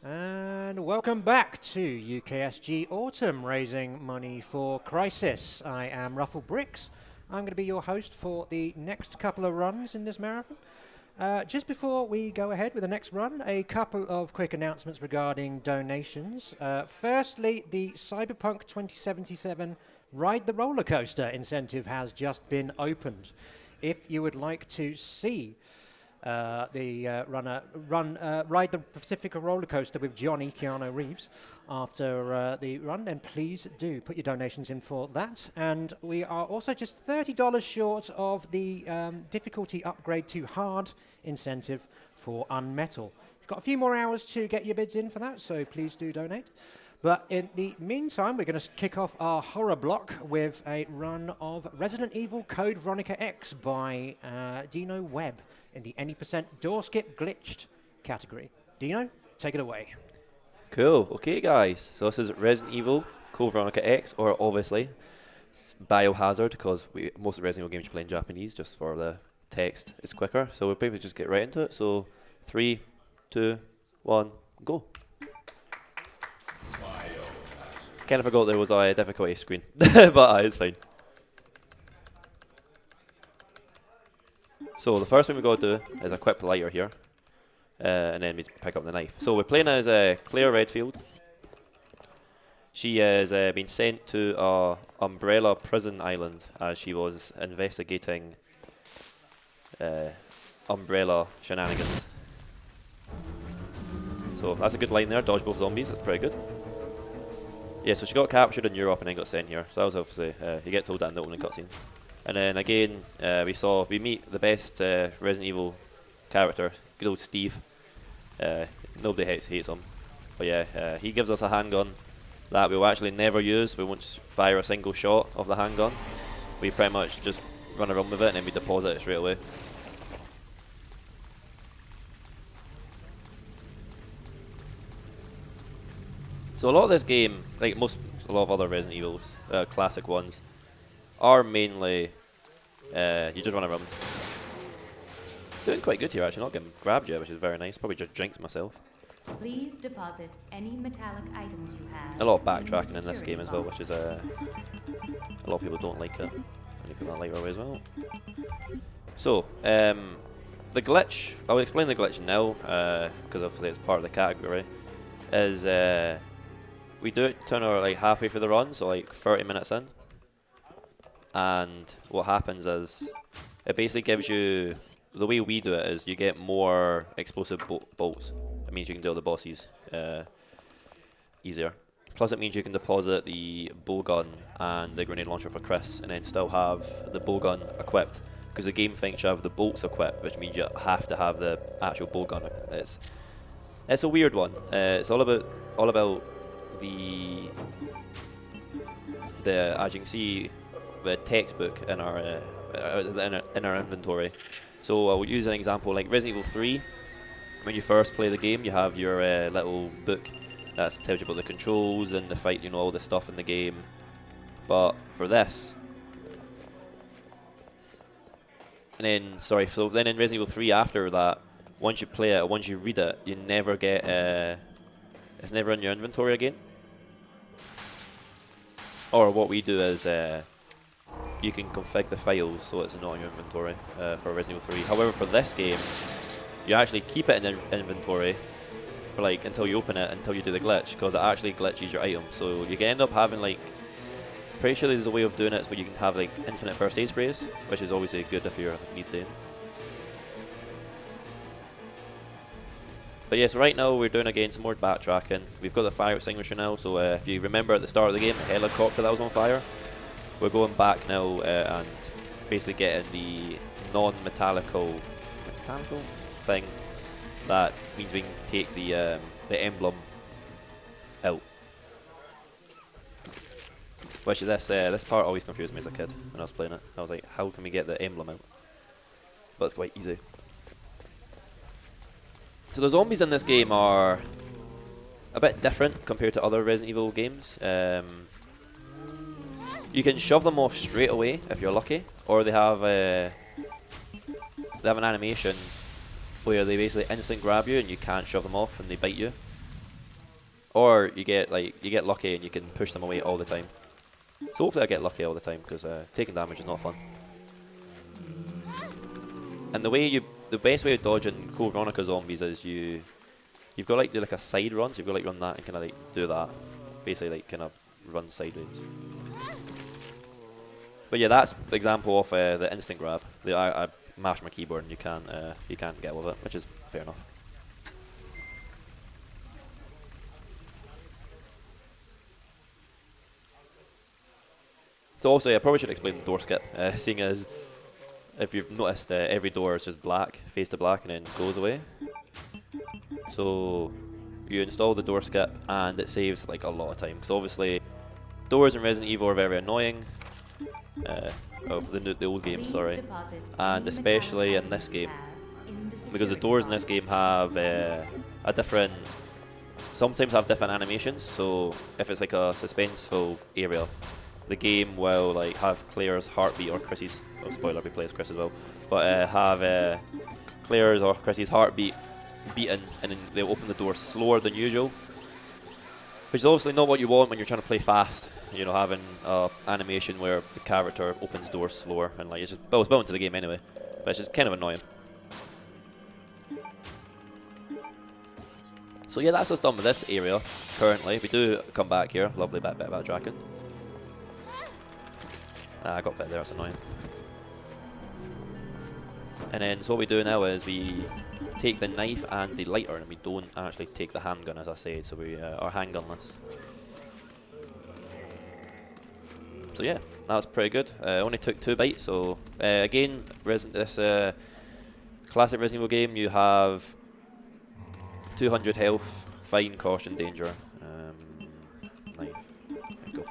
And welcome back to UKSG Autumn, raising money for Crisis. I am Ruffle Bricks. I'm going to be your host for the next couple of runs in this marathon. Just before we go ahead with the next run, a couple of quick announcements regarding donations. Firstly, the Cyberpunk 2077 Ride the Roller Coaster incentive has just been opened. If you would like to see ride the Pacific roller coaster with Keanu Reeves after the run, then please do put your donations in for that. And we are also just $30 short of the difficulty upgrade to hard incentive for Unmetal. You've got a few more hours to get your bids in for that, so please do donate. But in the meantime, we're going to kick off our horror block with a run of Resident Evil Code Veronica X by DeanoWeb in the any percent door skip glitched category. Dino, take it away. Cool. Okay, guys. So this is Resident Evil Code Veronica X, or obviously Biohazard, because most of the Resident Evil games you play in Japanese, just for the text it's quicker. So we'll probably just get right into it. So 3, 2, 1, go. Kind of forgot there was a difficulty screen, but it's fine. So the first thing we got to do is equip the lighter here, and then we pick up the knife. So we're playing as Claire Redfield. She has been sent to a Umbrella prison island as she was investigating Umbrella shenanigans. So that's a good line there, dodge both zombies, that's pretty good. Yeah, so she got captured in Europe and then got sent here. So that was obviously, you get told that in the opening cutscene. And then again, we meet the best Resident Evil character, good old Steve. Nobody hates him. But yeah, he gives us a handgun that we will actually never use. We won't fire a single shot of the handgun. We pretty much just run around with it and then we deposit it straight away. So a lot of this game, like a lot of other Resident Evils, classic ones, are mainly you just run around. Doing quite good here actually, not getting grabbed yet, which is very nice. Probably just jinxed myself. Please deposit any metallic items you have. A lot of backtracking in this game as well, which is a lot of people don't like it. Many people don't like it as well. So the glitch, I'll explain the glitch now because obviously it's part of the category. Is we do it turn our like halfway through the run, so like 30 minutes in. And what happens is it basically gives you, the way we do it is you get more explosive bolts. It means you can deal with the bosses easier. Plus it means you can deposit the bow gun and the grenade launcher for Chris and then still have the bow gun equipped. Because the game thinks you have the bolts equipped, which means you have to have the actual bow gun. It's a weird one. It's all about the as you can see, the textbook in our inventory. So we'll use an example like Resident Evil 3. When you first play the game, you have your little book that tells you about the controls and the fight, you know, all the stuff in the game. But for this, and then so then in Resident Evil 3 after that, once you play it, once you read it, you never get it's never in your inventory again. Or what we do is you can config the files so it's not in your inventory for Resident Evil 3. However, for this game, you actually keep it in the inventory for like until you open it, until you do the glitch, because it actually glitches your item. So you can end up having like, pretty sure there's a way of doing it where you can have like infinite first aid sprays, which is obviously good if you're need-to. But yes, right now we're doing again some more backtracking. We've got the fire extinguisher now, so if you remember at the start of the game, the helicopter that was on fire, we're going back now and basically getting the non-metallical thing. That means we can take the emblem out. Which this part always confused me as a kid when I was playing it. I was like, how can we get the emblem out? But it's quite easy. So the zombies in this game are a bit different compared to other Resident Evil games. You can shove them off straight away if you're lucky, or they have an animation where they basically instant grab you and you can't shove them off and they bite you. or you get lucky and you can push them away all the time. So hopefully I get lucky all the time, because taking damage is not fun. And the best way of dodging Cool Veronica zombies is you've got to like do like a side run, so you've got to like run that and kind of like do that, basically like kind of run sideways. But yeah, that's the example of the instant grab. I mash my keyboard and you can't get with it, which is fair enough. So also, I probably should explain the door skip, seeing as if you've noticed, every door is just black, face to black, and then goes away. So you install the door skip, and it saves like a lot of time. Because obviously, doors in Resident Evil are very annoying. Of the old games, sorry, and especially in this game, because the doors in this game have a different. Sometimes have different animations. So if it's like a suspenseful area, the game will like have Claire's heartbeat or Chrissy's. Oh, spoiler, we play as Chris as well. But have Claire's or Chrissy's heartbeat beaten, and then they'll open the door slower than usual, which is obviously not what you want when you're trying to play fast. You know, having animation where the character opens doors slower, and like it's built into the game anyway. But it's just kind of annoying. So yeah, that's us done with this area currently. We do come back here. Lovely bit about Draken. I got bit there, that's annoying. And then so what we do now is we take the knife and the lighter, and we don't actually take the handgun, as I said, so we are handgunless. So yeah, that was pretty good. Only took 2 bites, so again, this classic Resident Evil game, you have 200 health, fine, caution, danger. Knife. There you go.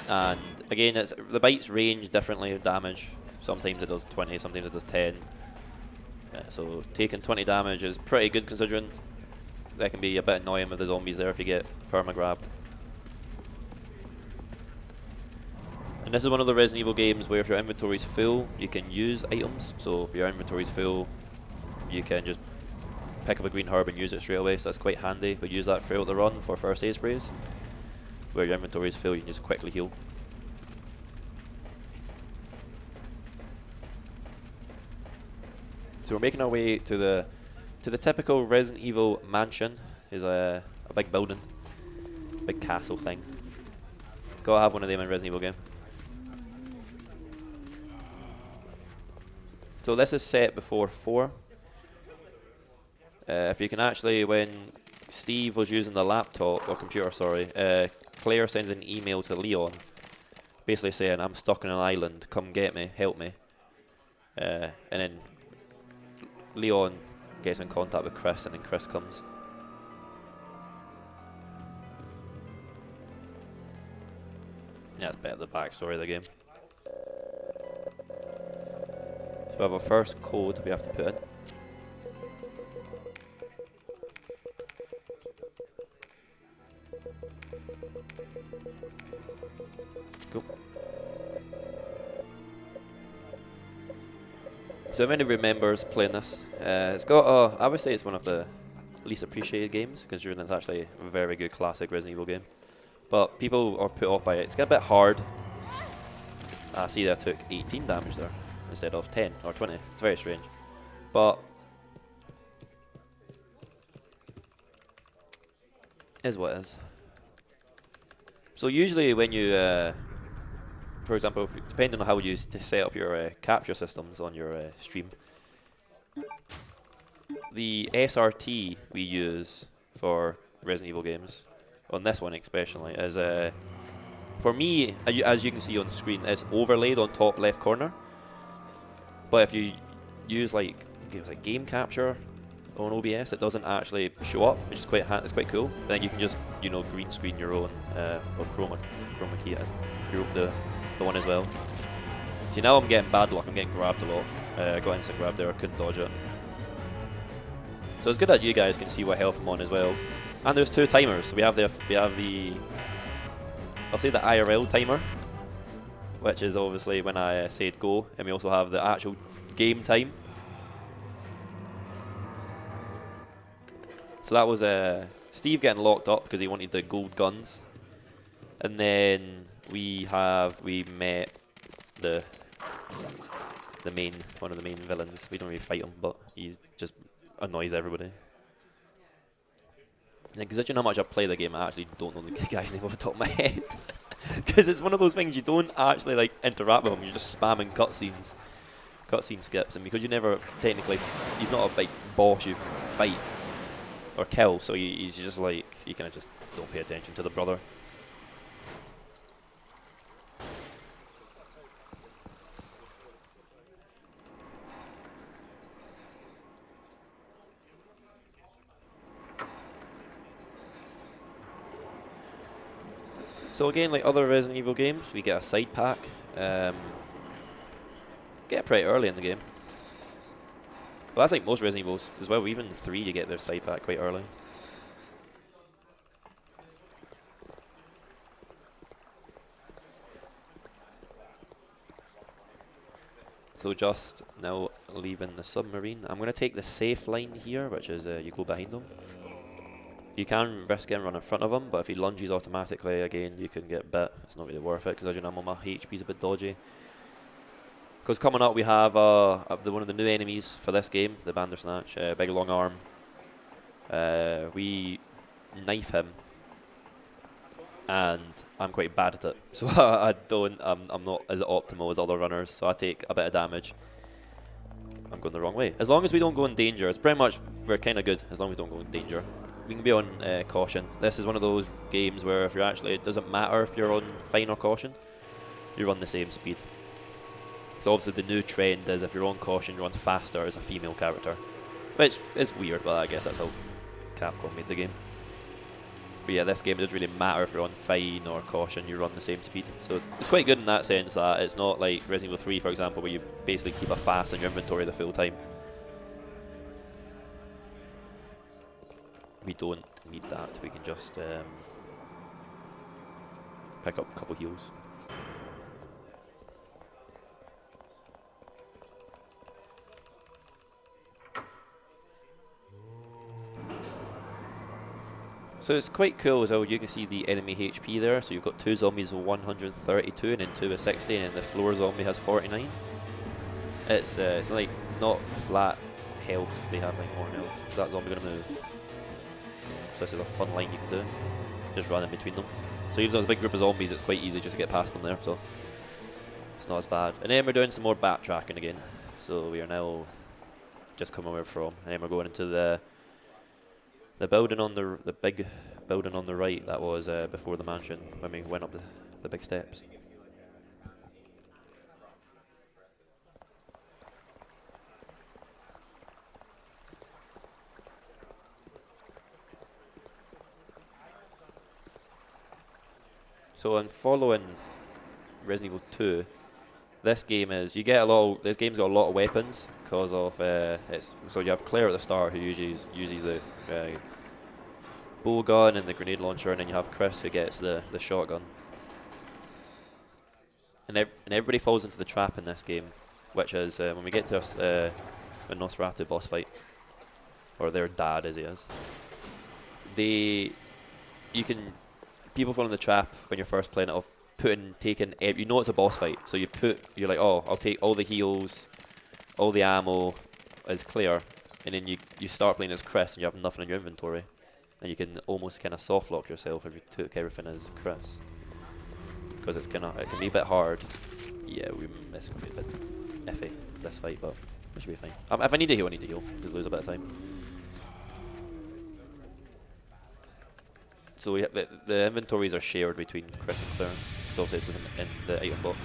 And again, the bites range differently in damage. Sometimes it does 20, sometimes it does 10. So taking 20 damage is pretty good, considering that can be a bit annoying with the zombies there if you get perma-grabbed. And this is one of the Resident Evil games where if your inventory's full, you can use items. So if your inventory's full, you can just pick up a green herb and use it straight away, so that's quite handy. But use that throughout the run for first aid sprays. Where your inventory is full, you can just quickly heal. So we're making our way to the typical Resident Evil mansion. Is a big building, big castle thing. Gotta have one of them in Resident Evil game. So this is set before 4. If you can actually, when Steve was using the laptop, or computer, sorry, Claire sends an email to Leon, basically saying, "I'm stuck on an island, come get me, help me." And then Leon gets in contact with Chris, and then Chris comes. Yeah, it's better the backstory of the game. So we have our first code we have to put in. Cool. So many remembers playing this. It's got I would say it's one of the least appreciated games, considering it's actually a very good classic Resident Evil game. But people are put off by it. It's got a bit hard. I see that I took 18 damage there instead of 10 or 20. It's very strange. But is what it is. So usually when you, for example, depending on how you set up your capture systems on your stream, the SRT we use for Resident Evil games, on this one especially, is for me, as you can see on screen, it's overlaid on top left corner. But if you use like game capture on OBS, it doesn't actually show up, which is it's quite cool. Then you can just green screen your own or chroma key it. The one as well. See, now I'm getting bad luck. I'm getting grabbed a lot. I got instant grab there. I couldn't dodge it. So it's good that you guys can see what health I'm on as well. And there's 2 timers. So we have the I'll say the IRL timer, which is obviously when I said go, and we also have the actual game time. So that was Steve getting locked up because he wanted the gold guns. And then we met one of the main villains. We don't really fight him, but he just annoys everybody. And considering how much I play the game, I actually don't know the guy's name off the top of my head. Because it's one of those things you don't actually like interact with him. You're just spamming cutscene skips, and because you never technically, he's not a big boss you fight or kill, so he's just like, you kind of just don't pay attention to the brother. So again, like other Resident Evil games, we get a side pack. Get it pretty early in the game. Well, that's like most Resident Evils as well. Even 3, you get their side pack quite early. So just now leaving the submarine. I'm going to take the safe line here, which is you go behind them. You can risk it and run in front of him, but if he lunges automatically, again, you can get bit. It's not really worth it, because as you know, my HP's a bit dodgy. Because coming up, we have one of the new enemies for this game, the Bandersnatch, big long arm. We knife him, and I'm quite bad at it, so I'm not as optimal as other runners, so I take a bit of damage. I'm going the wrong way. As long as we don't go in danger, it's pretty much, we're kind of good, as long as we don't go in danger. We can be on caution. This is one of those games where if you're actually, it doesn't matter if you're on fine or caution, you run the same speed. So obviously the new trend is if you're on caution, you run faster as a female character. Which is weird, but I guess that's how Capcom made the game. But yeah, this game doesn't really matter if you're on fine or caution, you run the same speed. So it's quite good in that sense that it's not like Resident Evil 3, for example, where you basically keep a fast in your inventory the full time. We don't need that, we can just pick up a couple heals. So it's quite cool as well, you can see the enemy HP there, so you've got 2 zombies with 132 and then 2 with 60, and the floor zombie has 49. It's like not flat health, they have like more health. Is that zombie going to move? So this is a fun line you can do, just run in between them. So even though it's a big group of zombies, it's quite easy just to get past them there, so it's not as bad. And then we're doing some more backtracking again. So we are now just coming where we're from, and then we're going into the building on the big building on the right that was before the mansion when we went up the big steps. So in following Resident Evil 2, this game is, you get a lot of, this game's got a lot of weapons because of, so you have Claire at the start who uses the bow gun and the grenade launcher, and then you have Chris who gets the shotgun. And everybody falls into the trap in this game, which is when we get to a Nosferatu boss fight, or their dad as he is, people fall in the trap when you're first playing it of taking, you know it's a boss fight, so you're like, oh, I'll take all the heals, all the ammo as Claire, and then you start playing as Chris and you have nothing in your inventory, and you can almost kind of soft lock yourself if you took everything as Chris, because it can be a bit hard. Yeah, it's going to be a bit iffy this fight, but it should be fine. If I need to heal, I need to heal, just lose a bit of time. So the inventories are shared between Chris and Claire. So obviously this is in the item box.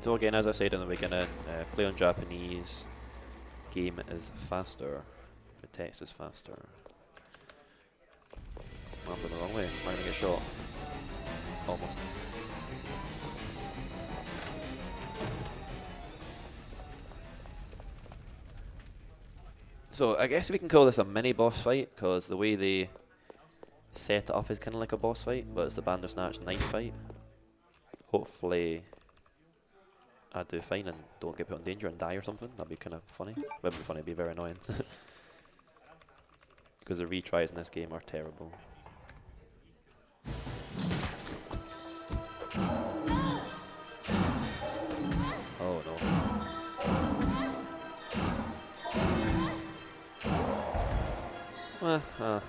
So again, as I said in the beginning, play on Japanese, game is faster, the text is faster. I'm going the wrong way, I'm going to get shot. Almost. So I guess we can call this a mini boss fight, because the way they set it up is kind of like a boss fight, but it's the Bandersnatch knife fight. hopefully I do fine and don't get put in danger and die or something. That'd be kind of funny. Wouldn't be funny, it'd be very annoying. Because the retries in this game are terrible. Oh no.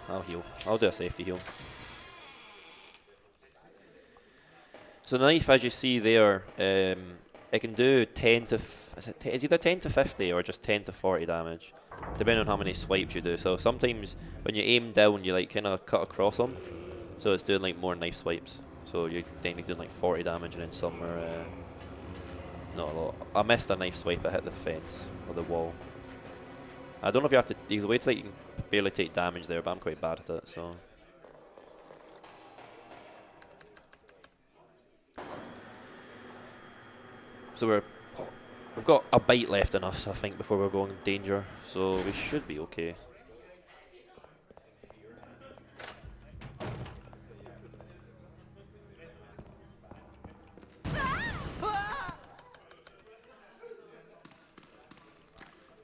I'll heal. I'll do a safety heal. So the knife, as you see there, it can do 10 to it's either 10 to 50 or just 10 to 40 damage, depending on how many swipes you do. So sometimes when you aim down, you like kind of cut across them, so it's doing like more knife swipes. So you're technically doing like 40 damage, and then some are not a lot. I missed a knife swipe. I hit the fence or the wall. I don't know if you have to. There's a way to like you can barely take damage there, but I'm quite bad at it. So. So we've got a bite left in us, I think, before we're going danger. So we should be okay.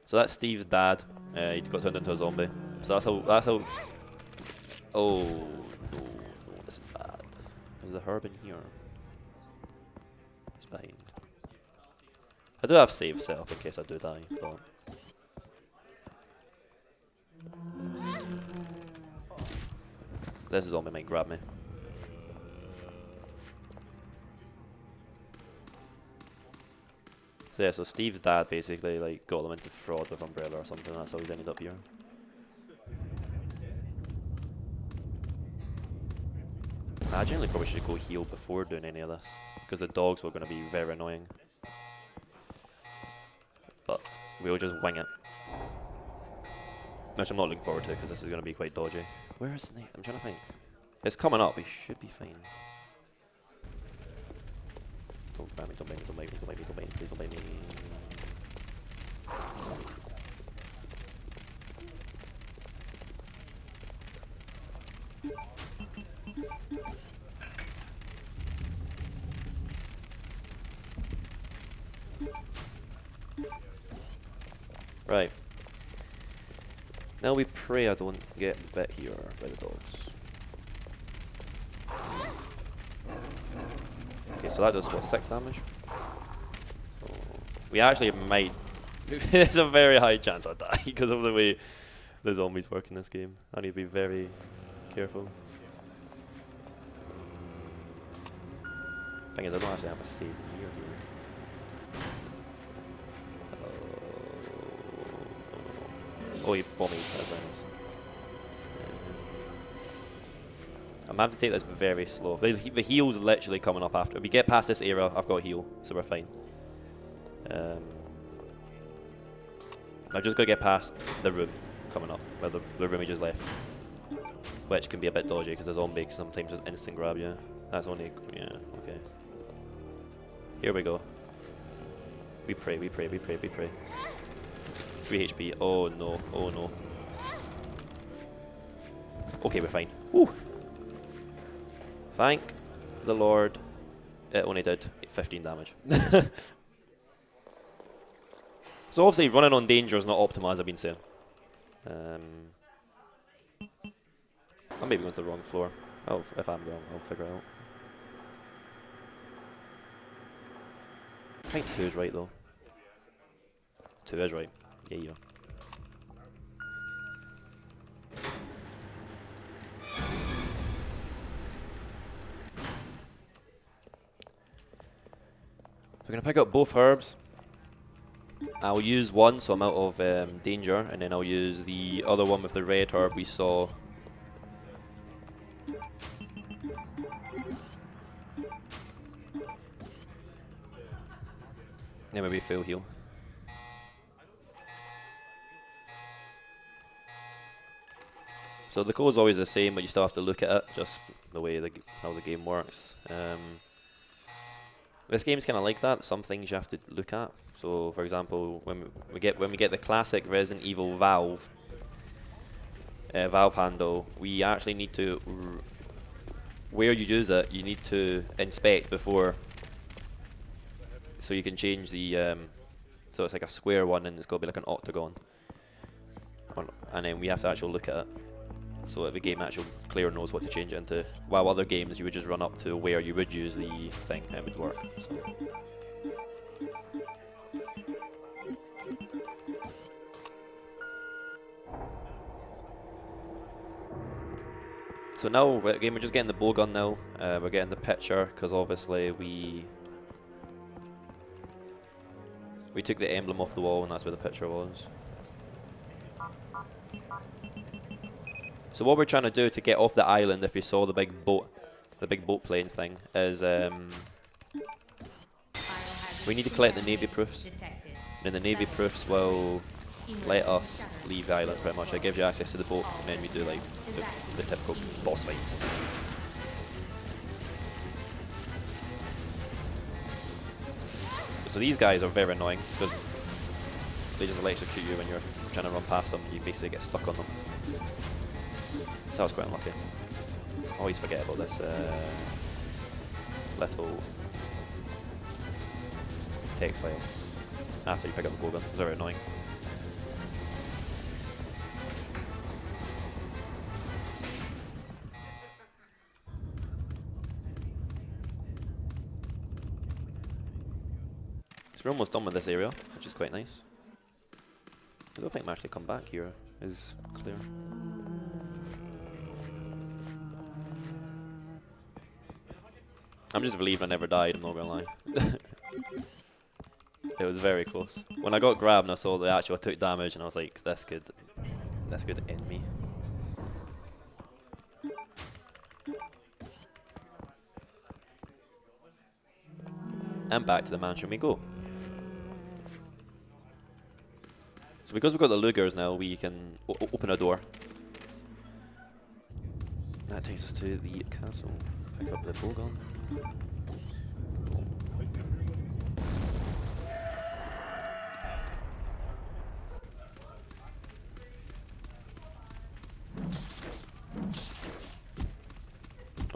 So that's Steve's dad. He got turned into a zombie. So that's how. Oh no, this is bad. There's a herb in here. It's behind. I do have save set up in case I do die, but this zombie might grab me. So yeah, so Steve's dad basically like got them into fraud with Umbrella or something, and that's how he's ended up here. I generally probably should go heal before doing any of this, because the dogs were going to be very annoying. But we'll just wing it. Which I'm not looking forward to, because this is going to be quite dodgy. Where is Snake? I'm trying to think. It's coming up, we should be fine. Don't bite me, don't bite me, don't bite me, don't bite me, don't bite me, please don't bite me. Right. Now we pray I don't get bit here by the dogs. Okay, so that does what, 6 damage? Oh. We actually might. There's a very high chance I die because of the way the zombies work in this game. I need to be very careful. Thing is, I don't actually have a save near here. Oh, he bombed me. That's very nice. I'm having to take this very slow. The heal's literally coming up after. If we get past this era, I've got a heal, so we're fine. I've just got to get past the room coming up, where the room we just left. Which can be a bit dodgy, because the zombie sometimes just instant grab you. That's only, yeah, okay. Here we go. We pray, we pray, we pray, we pray. 3 HP. Oh no, oh no. Okay, we're fine. Woo! Thank the Lord. It only did 15 damage. So obviously running on danger is not optimal, as I've been saying. I may be going to the wrong floor. Oh, if I'm wrong, I'll figure it out. I think 2 is right though. 2 is right. Yeah, yeah. We're going to pick up both herbs. I'll use one so I'm out of danger, and then I'll use the other one with the red herb we saw. Then maybe full heal. So the code's always the same, but you still have to look at it, just the way how the game works. This game's kind of like that. Some things you have to look at. So, for example, when we get the classic Resident Evil valve handle, we actually need to where you use it, you need to inspect before So you can change the, so it's like a square one and it's got to be like an octagon. And then we have to actually look at it. So that the game actual player knows what to change it into. While other games you would just run up to where you would use the thing and it would work. So now, again, we're just getting the bow gun now. We're getting the picture because obviously we took the emblem off the wall and that's where the picture was. So what we're trying to do to get off the island, if you saw the big boat plane thing, is we need to collect the navy proofs. And then the navy proofs will let us leave the island pretty much. It gives you access to the boat and then we do like the typical boss fights. So these guys are very annoying because they just electrocute you when you're trying to run past them. You basically get stuck on them. So I was quite unlucky. I always forget about this little text file after you pick up the bowgun. It's very annoying. So we're almost done with this area, which is quite nice. I don't think I'm actually come back here is clear. I'm just relieved I never died, I'm not gonna lie. It was very close. When I got grabbed and I saw the actual I took damage and I was like, that's good end me. And back to the mansion we go. So because we've got the Lugers now, we can open a door. That takes us to the castle. Pick up the bowgun.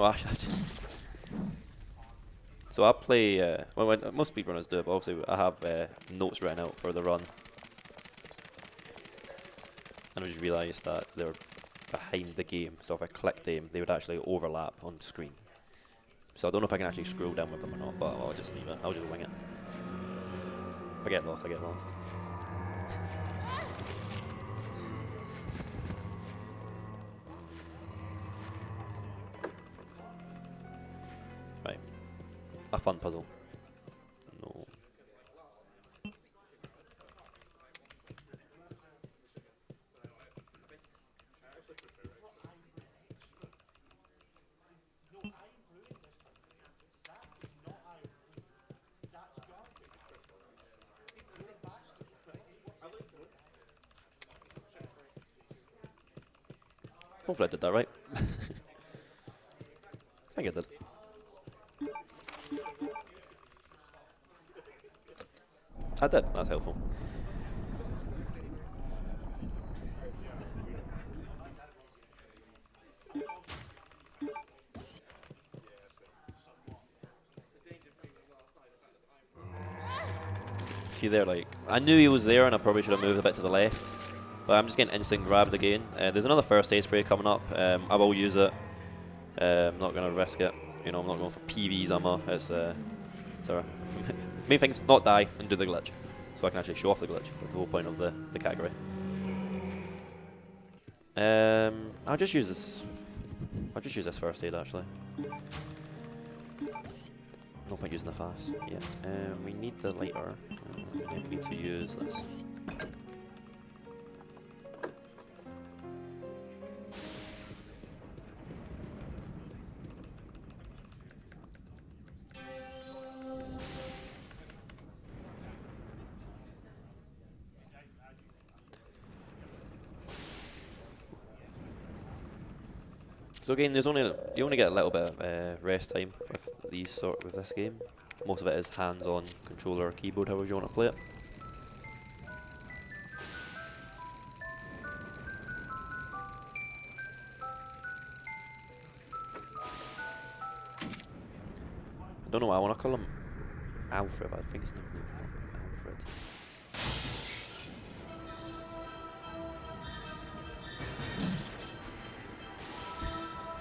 Oh, so I play, well, most speedrunners do it, but obviously I have notes written out for the run. And I just realised that they were behind the game, so if I clicked them, they would actually overlap on screen. So I don't know if I can actually scroll down with them or not, but I'll just leave it. I'll just wing it. If I get lost, I get lost. Right. A fun puzzle. No. Hopefully I did that right. I think I did. I did, that's helpful. See there, like, I knew he was there and I probably should have moved a bit to the left. But I'm just getting instant grabbed again. There's another first aid spray coming up. I will use it. I'm not going to risk it. You know, I'm not going for PV's ammo. It's, sorry. Main thing's not die and do the glitch. So I can actually show off the glitch. That's the whole point of the category. I'll just use this. I'll just use this first aid actually. No point using the fast. Yeah. We need the lighter. And we need to use this. So again, you only get a little bit of rest time with this game. Most of it is hands-on controller or keyboard, however you want to play it. I don't know what I want to call them. Alfred, I think his name is Alfred.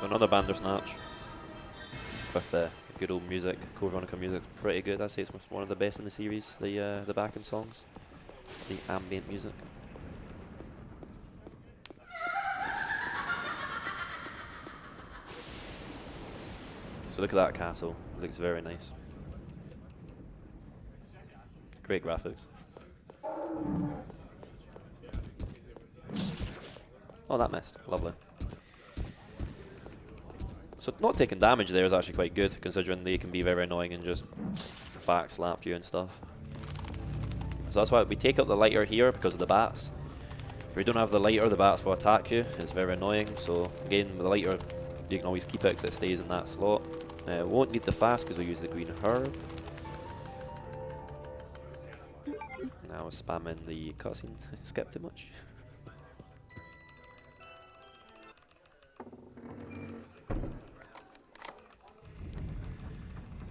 Another Bandersnatch with the good old music. Veronica music's pretty good. I'd say it's one of the best in the series. The backing songs, the ambient music. So look at that castle. It looks very nice. Great graphics. Oh, that missed. Lovely. So not taking damage there is actually quite good, considering they can be very annoying and just backslap you and stuff. So that's why we take out the lighter here because of the bats. If you don't have the lighter, the bats will attack you. It's very annoying. So again, with the lighter, you can always keep it because it stays in that slot. Won't need the fast because we use the green herb. Now we're spamming the cutscene. Skip too much.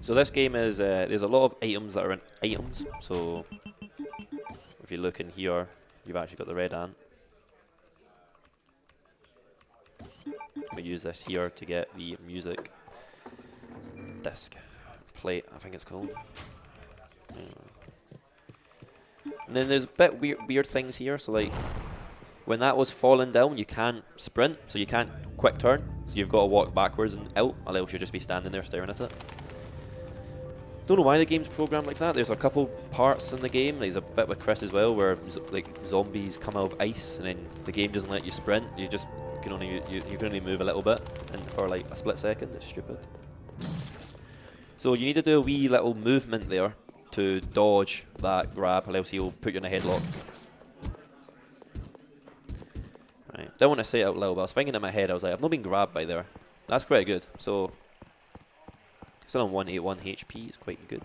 So this game is, there's a lot of items that are in items. So if you look in here, you've actually got the red ant. We use this here to get the music disc plate, I think it's called. And then there's a bit weird things here. So like when that was falling down, you can't sprint, so you can't quick turn. So you've got to walk backwards and out, or else you'll just be standing there staring at it. Don't know why the game's programmed like that. There's a couple parts in the game. There's a bit with Chris as well, where like zombies come out of ice, and then the game doesn't let you sprint. You just can only you can only move a little bit, and for like a split second. It's stupid. So you need to do a wee little movement there to dodge that grab, or else he'll put you in a headlock. Right. Don't want to say it out loud, but I was thinking in my head. I was like, I've not been grabbed by there. That's quite good. So. Still on 181 HP, it's quite good.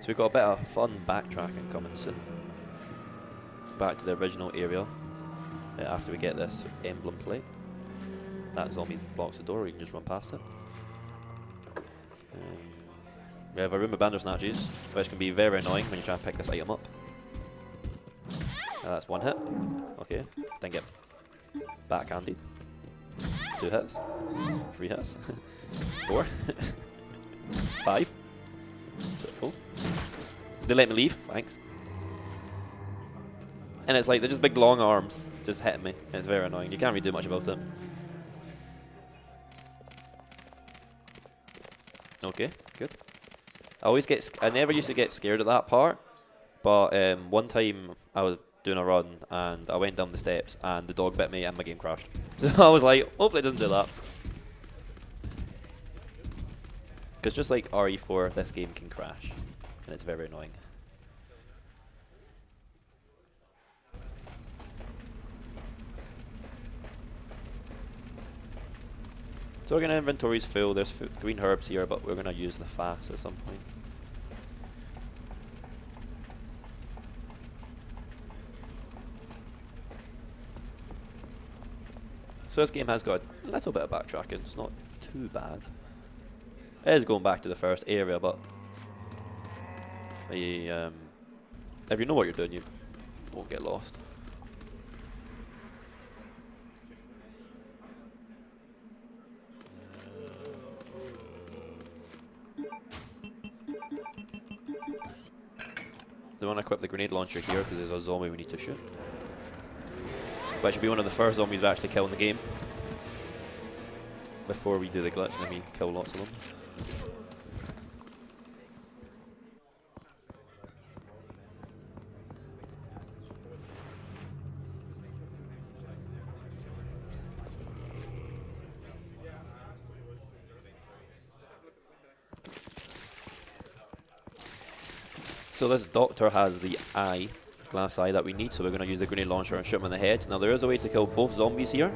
So we've got a bit of fun backtracking coming soon. Back to the original area after we get this emblem plate. That zombie blocks the door, you can just run past it. We have a room of Bandersnatches, which can be very annoying when you try and pick this item up. That's one hit. Okay, then get backhanded. 2 hits. 3 hits. 4. 5. 6. Oh. They let me leave, thanks. And it's like, they're just big long arms just hitting me. It's very annoying. You can't really do much about it. Okay, good. I never used to get scared at that part, but one time I was doing a run and I went down the steps and the dog bit me and my game crashed. So I was like, hopefully it doesn't do that. Because just like RE4, this game can crash, and it's very annoying. So our inventory's full. There's green herbs here, but we're gonna use the fast at some point. So this game has got a little bit of backtracking. It's not too bad. It is going back to the first area, but if you know what you're doing, you won't get lost. They want to equip the grenade launcher here because there's a zombie we need to shoot. Which should be one of the first zombies we actually kill in the game. Before we do the glitch, and then we kill lots of them. So this doctor has the glass eye that we need, so we're going to use the grenade launcher and shoot him in the head. Now there is a way to kill both zombies here,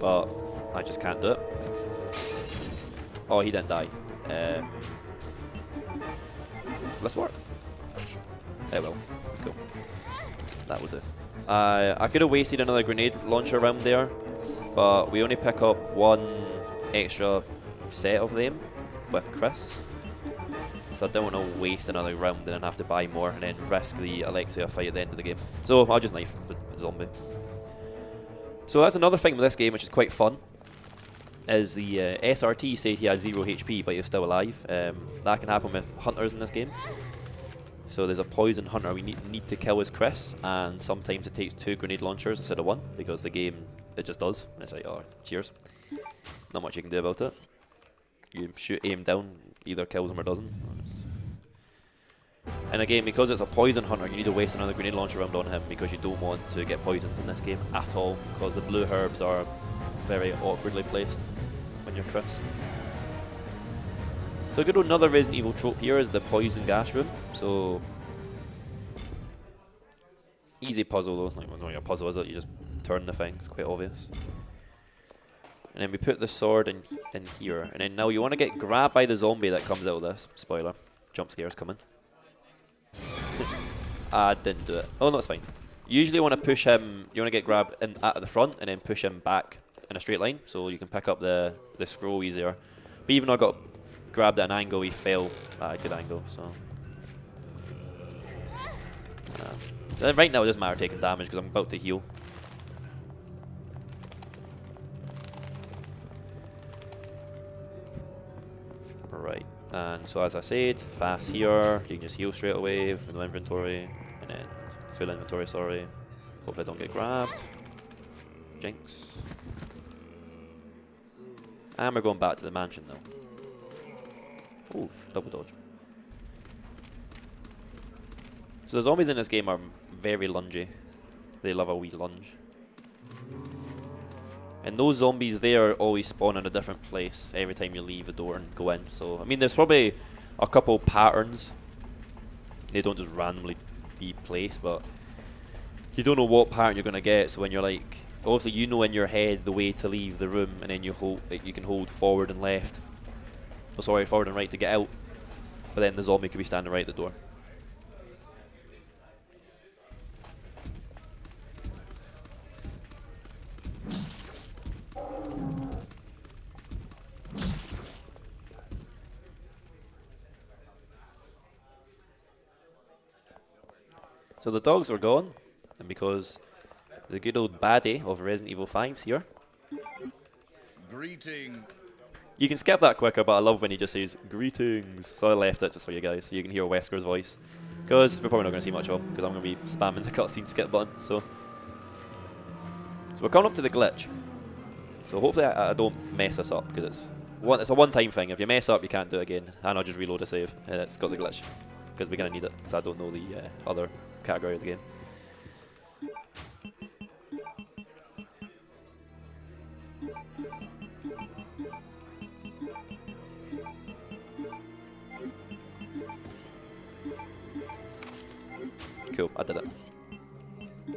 but I just can't do it. Oh, he didn't die. Let's work. It will. Cool. That will do. I could have wasted another grenade launcher round there, but we only pick up one extra set of them with Chris. So I don't want to waste another round and then have to buy more and then risk the Alexia fight at the end of the game. So I'll just knife the zombie. So that's another thing with this game which is quite fun. Is the SRT says he has 0 HP but he's still alive. That can happen with hunters in this game. So there's a poison hunter we need to kill as Chris, and sometimes it takes 2 grenade launchers instead of 1 because the game, it just does. And it's like, oh, cheers. Not much you can do about it. You shoot aim down, either kills him or doesn't. And again, because it's a poison hunter, you need to waste another grenade launcher round on him because you don't want to get poisoned in this game at all, because the blue herbs are very awkwardly placed when you're Chris. So a good another Resident Evil trope here is the poison gas room. So easy puzzle though. It's not really a puzzle, is it? You just turn the thing. It's quite obvious. And then we put the sword in here. And then now you want to get grabbed by the zombie that comes out of this. Spoiler. Jump scare's coming. I didn't do it. Oh no, it's fine. Usually you want to push him, you want to get grabbed at the front and then push him back in a straight line so you can pick up the scroll easier. But even though I got grabbed at an angle, he fell at a good angle, so. Right now it doesn't matter taking damage because I'm about to heal. Right, and so as I said, fast here, you can just heal straight away with no inventory, and then full inventory, sorry. Hopefully I don't get grabbed. Jinx. And we're going back to the mansion now. Oh, double dodge. So the zombies in this game are very lungy. They love a wee lunge. And those zombies there always spawn in a different place every time you leave the door and go in. So, I mean, there's probably a couple patterns. They don't just randomly be placed, but you don't know what pattern you're going to get. So when you're like, obviously you know in your head the way to leave the room, and then you can hold forward and left. Oh, sorry, forward and right to get out. But then the zombie could be standing right at the door. So the dogs are gone, and because the good old baddie of Resident Evil 5's here. Greeting. You can skip that quicker, but I love when he just says greetings. So I left it just for you guys, so you can hear Wesker's voice. Because we're probably not going to see much of him, because I'm going to be spamming the cutscene skip button. So we're coming up to the glitch. So hopefully I don't mess this up, because it's a one-time thing. If you mess up, you can't do it again. And I'll just reload a save, and it's got the glitch. Because we're going to need it, so I don't know the other category of the game. Cool, I did it.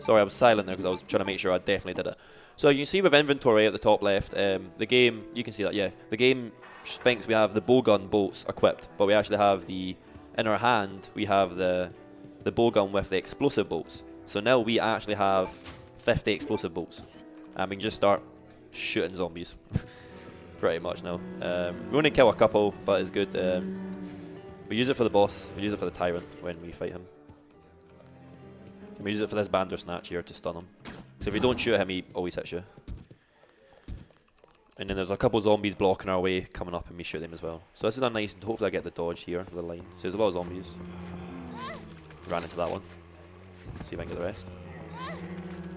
Sorry, I was silent there because I was trying to make sure I definitely did it. So you can see with inventory at the top left, the game, you can see that, yeah. The game thinks we have the bowgun bolts equipped, but we actually have in our hand, we have the bowgun with the explosive bolts. So now we actually have 50 explosive bolts. And we can just start shooting zombies. Pretty much now. We only kill a couple, but it's good. We use it for the boss, we use it for the tyrant when we fight him. And we use it for this Bandersnatch here to stun him. So if you don't shoot him, he always hits you. And then there's a couple zombies blocking our way coming up, and we shoot them as well. So this is a nice, hopefully I get the dodge here, the line. So there's a lot of zombies. Ran into that one. See if I can get the rest.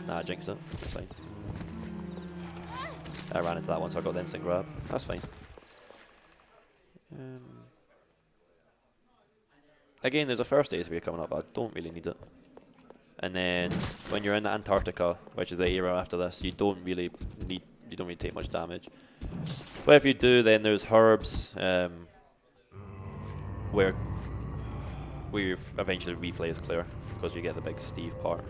Nah, I jinxed it. That's fine. I ran into that one, so I got the instant grab. That's fine. Again, there's a first aid spear coming up, but I don't really need it. And then when you're in Antarctica, which is the area after this, you don't really take much damage. But if you do, then there's herbs where we eventually replay as Claire, because you get the big Steve part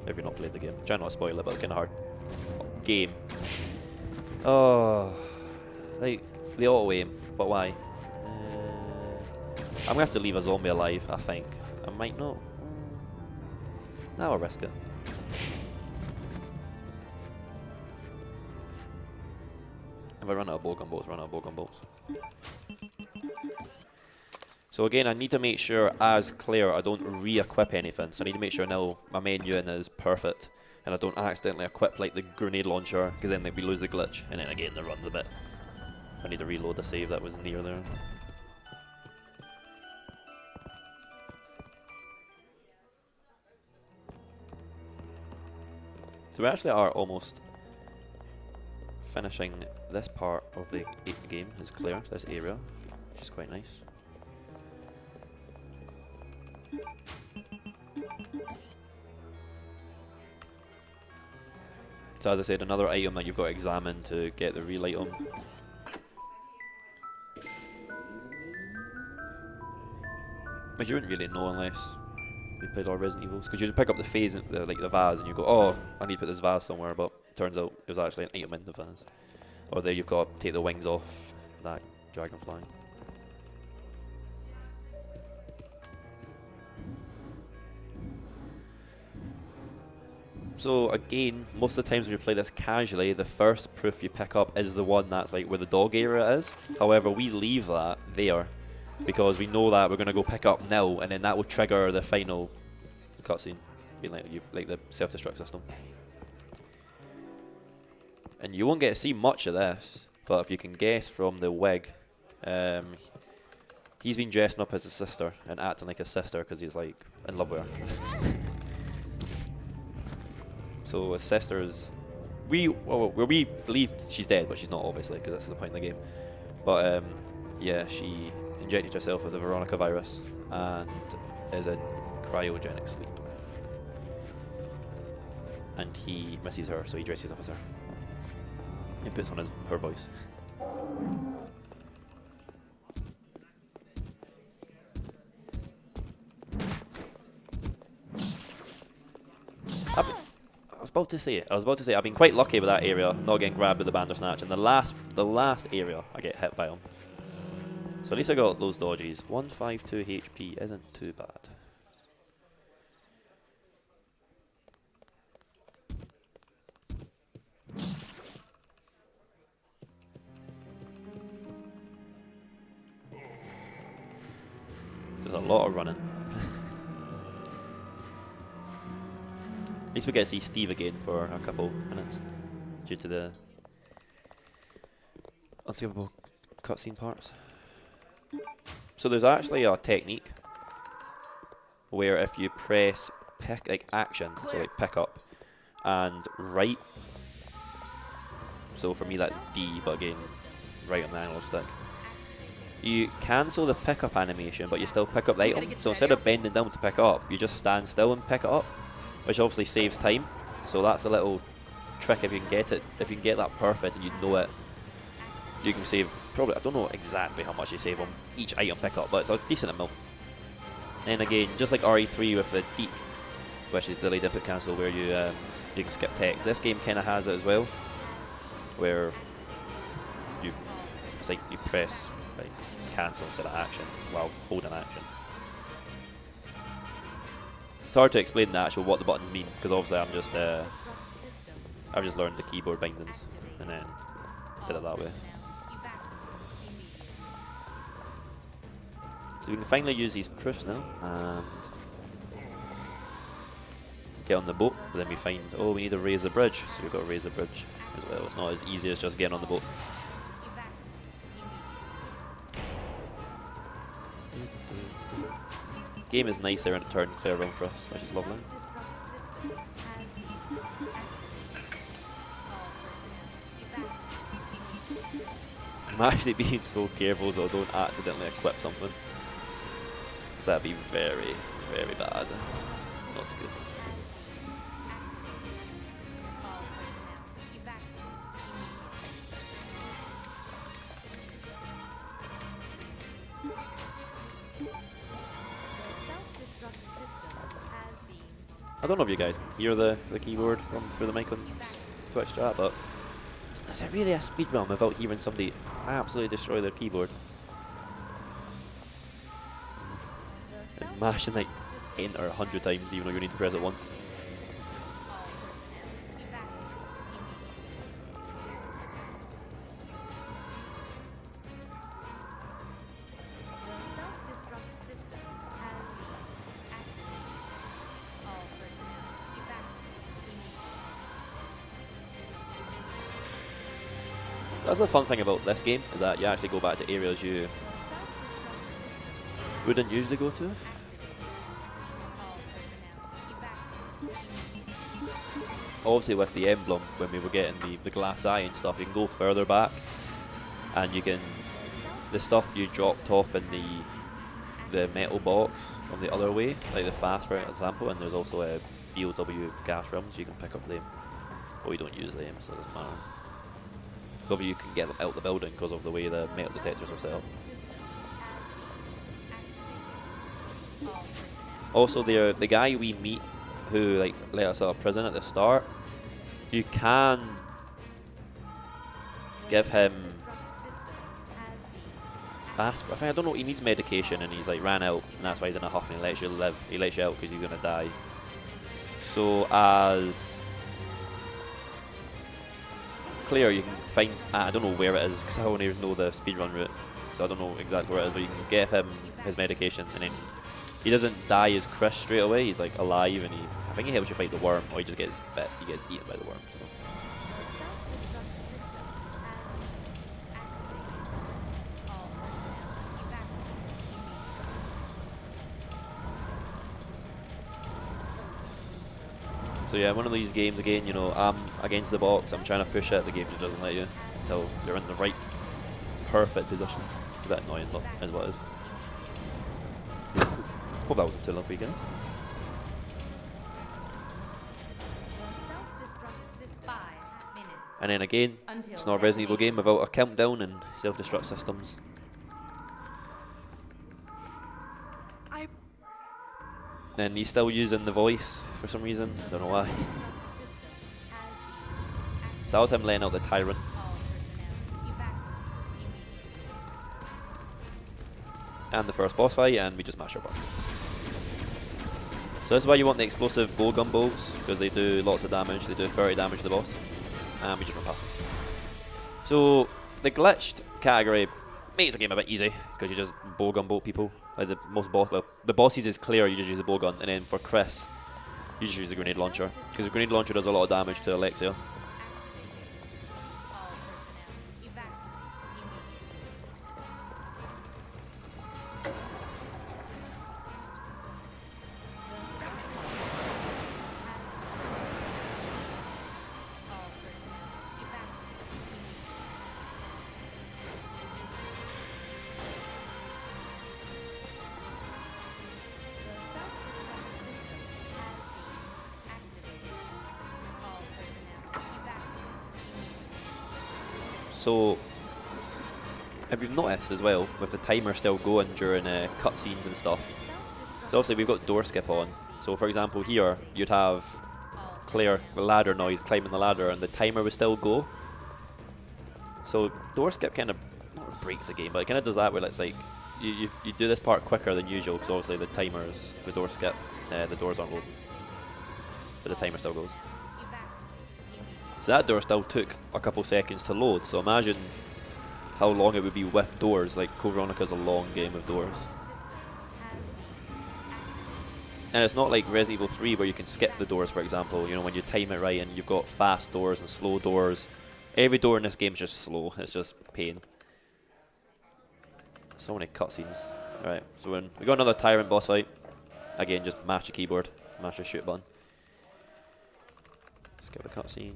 if you're not played the game. Try not to spoil it, but it's kind of hard. Game. Oh, like the auto aim, but why? I'm gonna have to leave a zombie alive, I think. I might not. Now I'll risk it. If I run out of bowgun bolts, run out of bowgun bolts. So again, I need to make sure as Claire I don't re-equip anything. So I need to make sure now my main unit is perfect and I don't accidentally equip like the grenade launcher, because then we lose the glitch and then again the run's a bit. I need to reload the save that was near there. So we actually are almost finishing this part of the game is clear, this area, which is quite nice. So as I said, another item that you've got to examine to get the real item. Which you wouldn't really know unless you played all Resident Evils, because you just pick up the phase, like the vase, and you go, oh, I need to put this vase somewhere, but turns out it was actually an item in the vase. Or there you've got to take the wings off that dragonfly. So again, most of the times when you play this casually, the first proof you pick up is the one that's like where the dog area is. However, we leave that there because we know that we're going to go pick up nil, and then that will trigger the final cutscene, being like the self-destruct system. And you won't get to see much of this, but if you can guess from the wig, he's been dressing up as a sister and acting like a sister because he's like in love with her. So his sister is, we believe she's dead, but she's not obviously, because that's the point of the game. But yeah, she injected herself with the Veronica virus and is in cryogenic sleep. And he misses her, so he dresses up as her. He puts on her voice. I was about to say I've been quite lucky with that area, not getting grabbed with the Bandersnatch, and the last area I get hit by him. So at least I got those dodges. 152 HP isn't too bad. There's a lot of running. At least we get to see Steve again for a couple minutes due to the unskippable cutscene parts. So there's actually a technique where if you press pick, like action, so like pick up and right. So for me that's D, but again right on the analog stick. You cancel the pickup animation, but you still pick up the item. So instead of bending down to pick up, you just stand still and pick it up, which obviously saves time. So that's a little trick if you can get it. If you can get that perfect and you know it, you can save probably, I don't know exactly how much you save on each item pickup, but it's a decent amount. And again, just like RE3 with the Deek, which is delayed input cancel, where you can skip text. This game kind of has it as well, where it's like you press like cancel instead of action while holding action. It's hard to explain the actual what the buttons mean, because obviously I've just learned the keyboard bindings and then did it that way. So we can finally use these proofs now and get on the boat. But then we find, oh, we need to raise the bridge, so we've got to raise the bridge as well. It's not as easy as just getting on the boat. Game is nice there and it turned clear around for us, which is lovely. I'm actually being so careful so I don't accidentally equip something, because that'd be very, very bad. Not good. I don't know if you guys can hear the keyboard through the mic on Twitch chat, but is it really a speedrun without hearing somebody absolutely destroy their keyboard? And mashing like enter 100 times, even though you need to press it once. That's the fun thing about this game, is that you actually go back to areas you wouldn't usually go to. Obviously with the emblem, when we were getting the glass eye and stuff, you can go further back, and you can, the stuff you dropped off in the metal box on the other way, like the fast for example, and there's also a BOW gas rims, you can pick up them, but we don't use them, so it doesn't matter. So you can get them out the building because of the way the metal detectors are set up. Also, the guy we meet who like let us out of prison at the start, you can give him aspirin. I don't know. He needs medication, and he's like ran out, and that's why he's in a huff. And he lets you live. He lets you out because he's gonna die. So as Claire, you can find. I don't know where it is because I don't even know the speedrun route, so I don't know exactly where it is. But you can give him his medication, and then he doesn't die as Chris straight away. He's like alive, and I think he helps you fight the worm, or he just gets bit. He gets eaten by the worm. So yeah, one of these games again, you know, I'm against the box, I'm trying to push it, the game just doesn't let you until you're in the right, perfect position. It's a bit annoying, but is what it is. Hope that wasn't too long for you guys. And then again, it's not a Resident Evil game without a countdown and self-destruct systems. And he's still using the voice for some reason, don't know why. So that was him laying out the tyrant. And the first boss fight, and we just mash our button. So this is why you want the explosive bowgun bolts, because they do lots of damage, they do 30 damage to the boss. And we just run past them. So the glitched category makes the game a bit easy, because you just bowgun bolt people. Like the bosses is clear, you just use the bowgun, and then for Chris, you just use the grenade launcher, because the grenade launcher does a lot of damage to Alexia. So, if you've noticed as well, with the timer still going during cutscenes and stuff, so obviously we've got door skip on. So for example here, you'd have Claire, the ladder noise, climbing the ladder, and the timer would still go. So door skip kind of, not breaks the game, but it kind of does that where it's like, you do this part quicker than usual, because obviously the timers, the door skip, the doors aren't open, but the timer still goes. So that door still took a couple seconds to load, so imagine how long it would be with doors. Like Code Veronica's a long game with doors. And it's not like Resident Evil 3 where you can skip the doors, for example, you know, when you time it right and you've got fast doors and slow doors. Every door in this game is just slow, it's just pain. So many cutscenes. Alright, so we got another Tyrant boss fight. Again, just mash the keyboard, mash the shoot button. Skip the cutscene.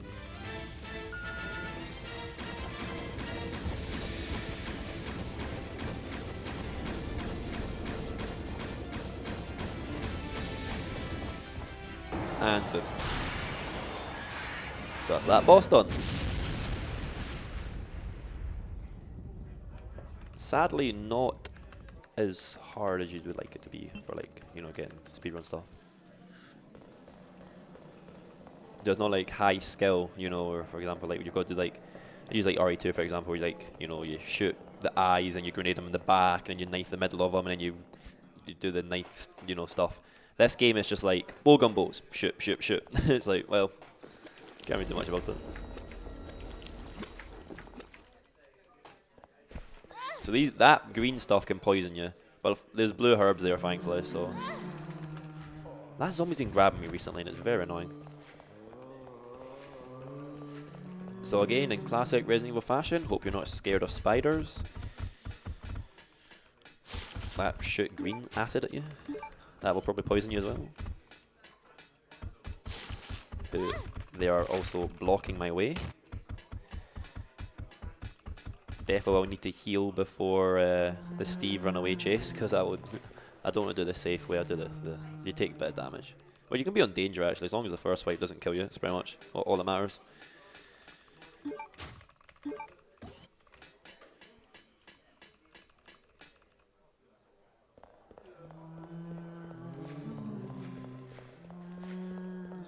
And boom. So that's that boss done. Sadly, not as hard as you would like it to be for, like, you know, getting speedrun stuff. There's not like high skill, you know, or for example, like you've got to like use like RE2 for example, where you, like, you know, you shoot the eyes and you grenade them in the back, and then you knife the middle of them, and then you do the knife, you know, stuff. This game is just like bowgun bolts, shoot, shoot, shoot. It's like, well, can't really do much about it. So that green stuff can poison you, but there's blue herbs there, thankfully. So that zombie's been grabbing me recently, and it's very annoying. So again, in classic Resident Evil fashion, hope you're not scared of spiders. That shoot green acid at you. That will probably poison you as well. But they are also blocking my way. Definitely will need to heal before the Steve runaway chase, because I don't want to do the safe way. I do you take a bit of damage. Well, you can be on danger actually, as long as the first fight doesn't kill you. It's pretty much all that matters.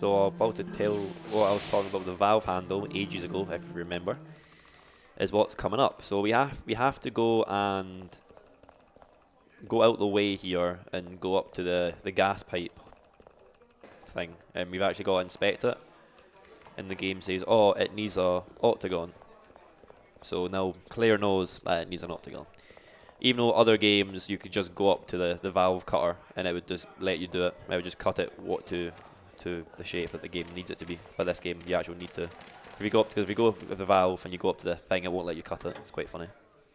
So I'm about to tell what I was talking about the valve handle ages ago, if you remember, is what's coming up. So we have to go and go out the way here and go up to the gas pipe thing, and we've actually got to inspect it. And the game says, oh, it needs a octagon. So now Claire knows that it needs an octagon. Even though other games you could just go up to the valve cutter and it would just let you do it. It would just cut it to the shape that the game needs it to be. But this game, you actually need to. If you go with the valve and you go up to the thing, it won't let you cut it. It's quite funny.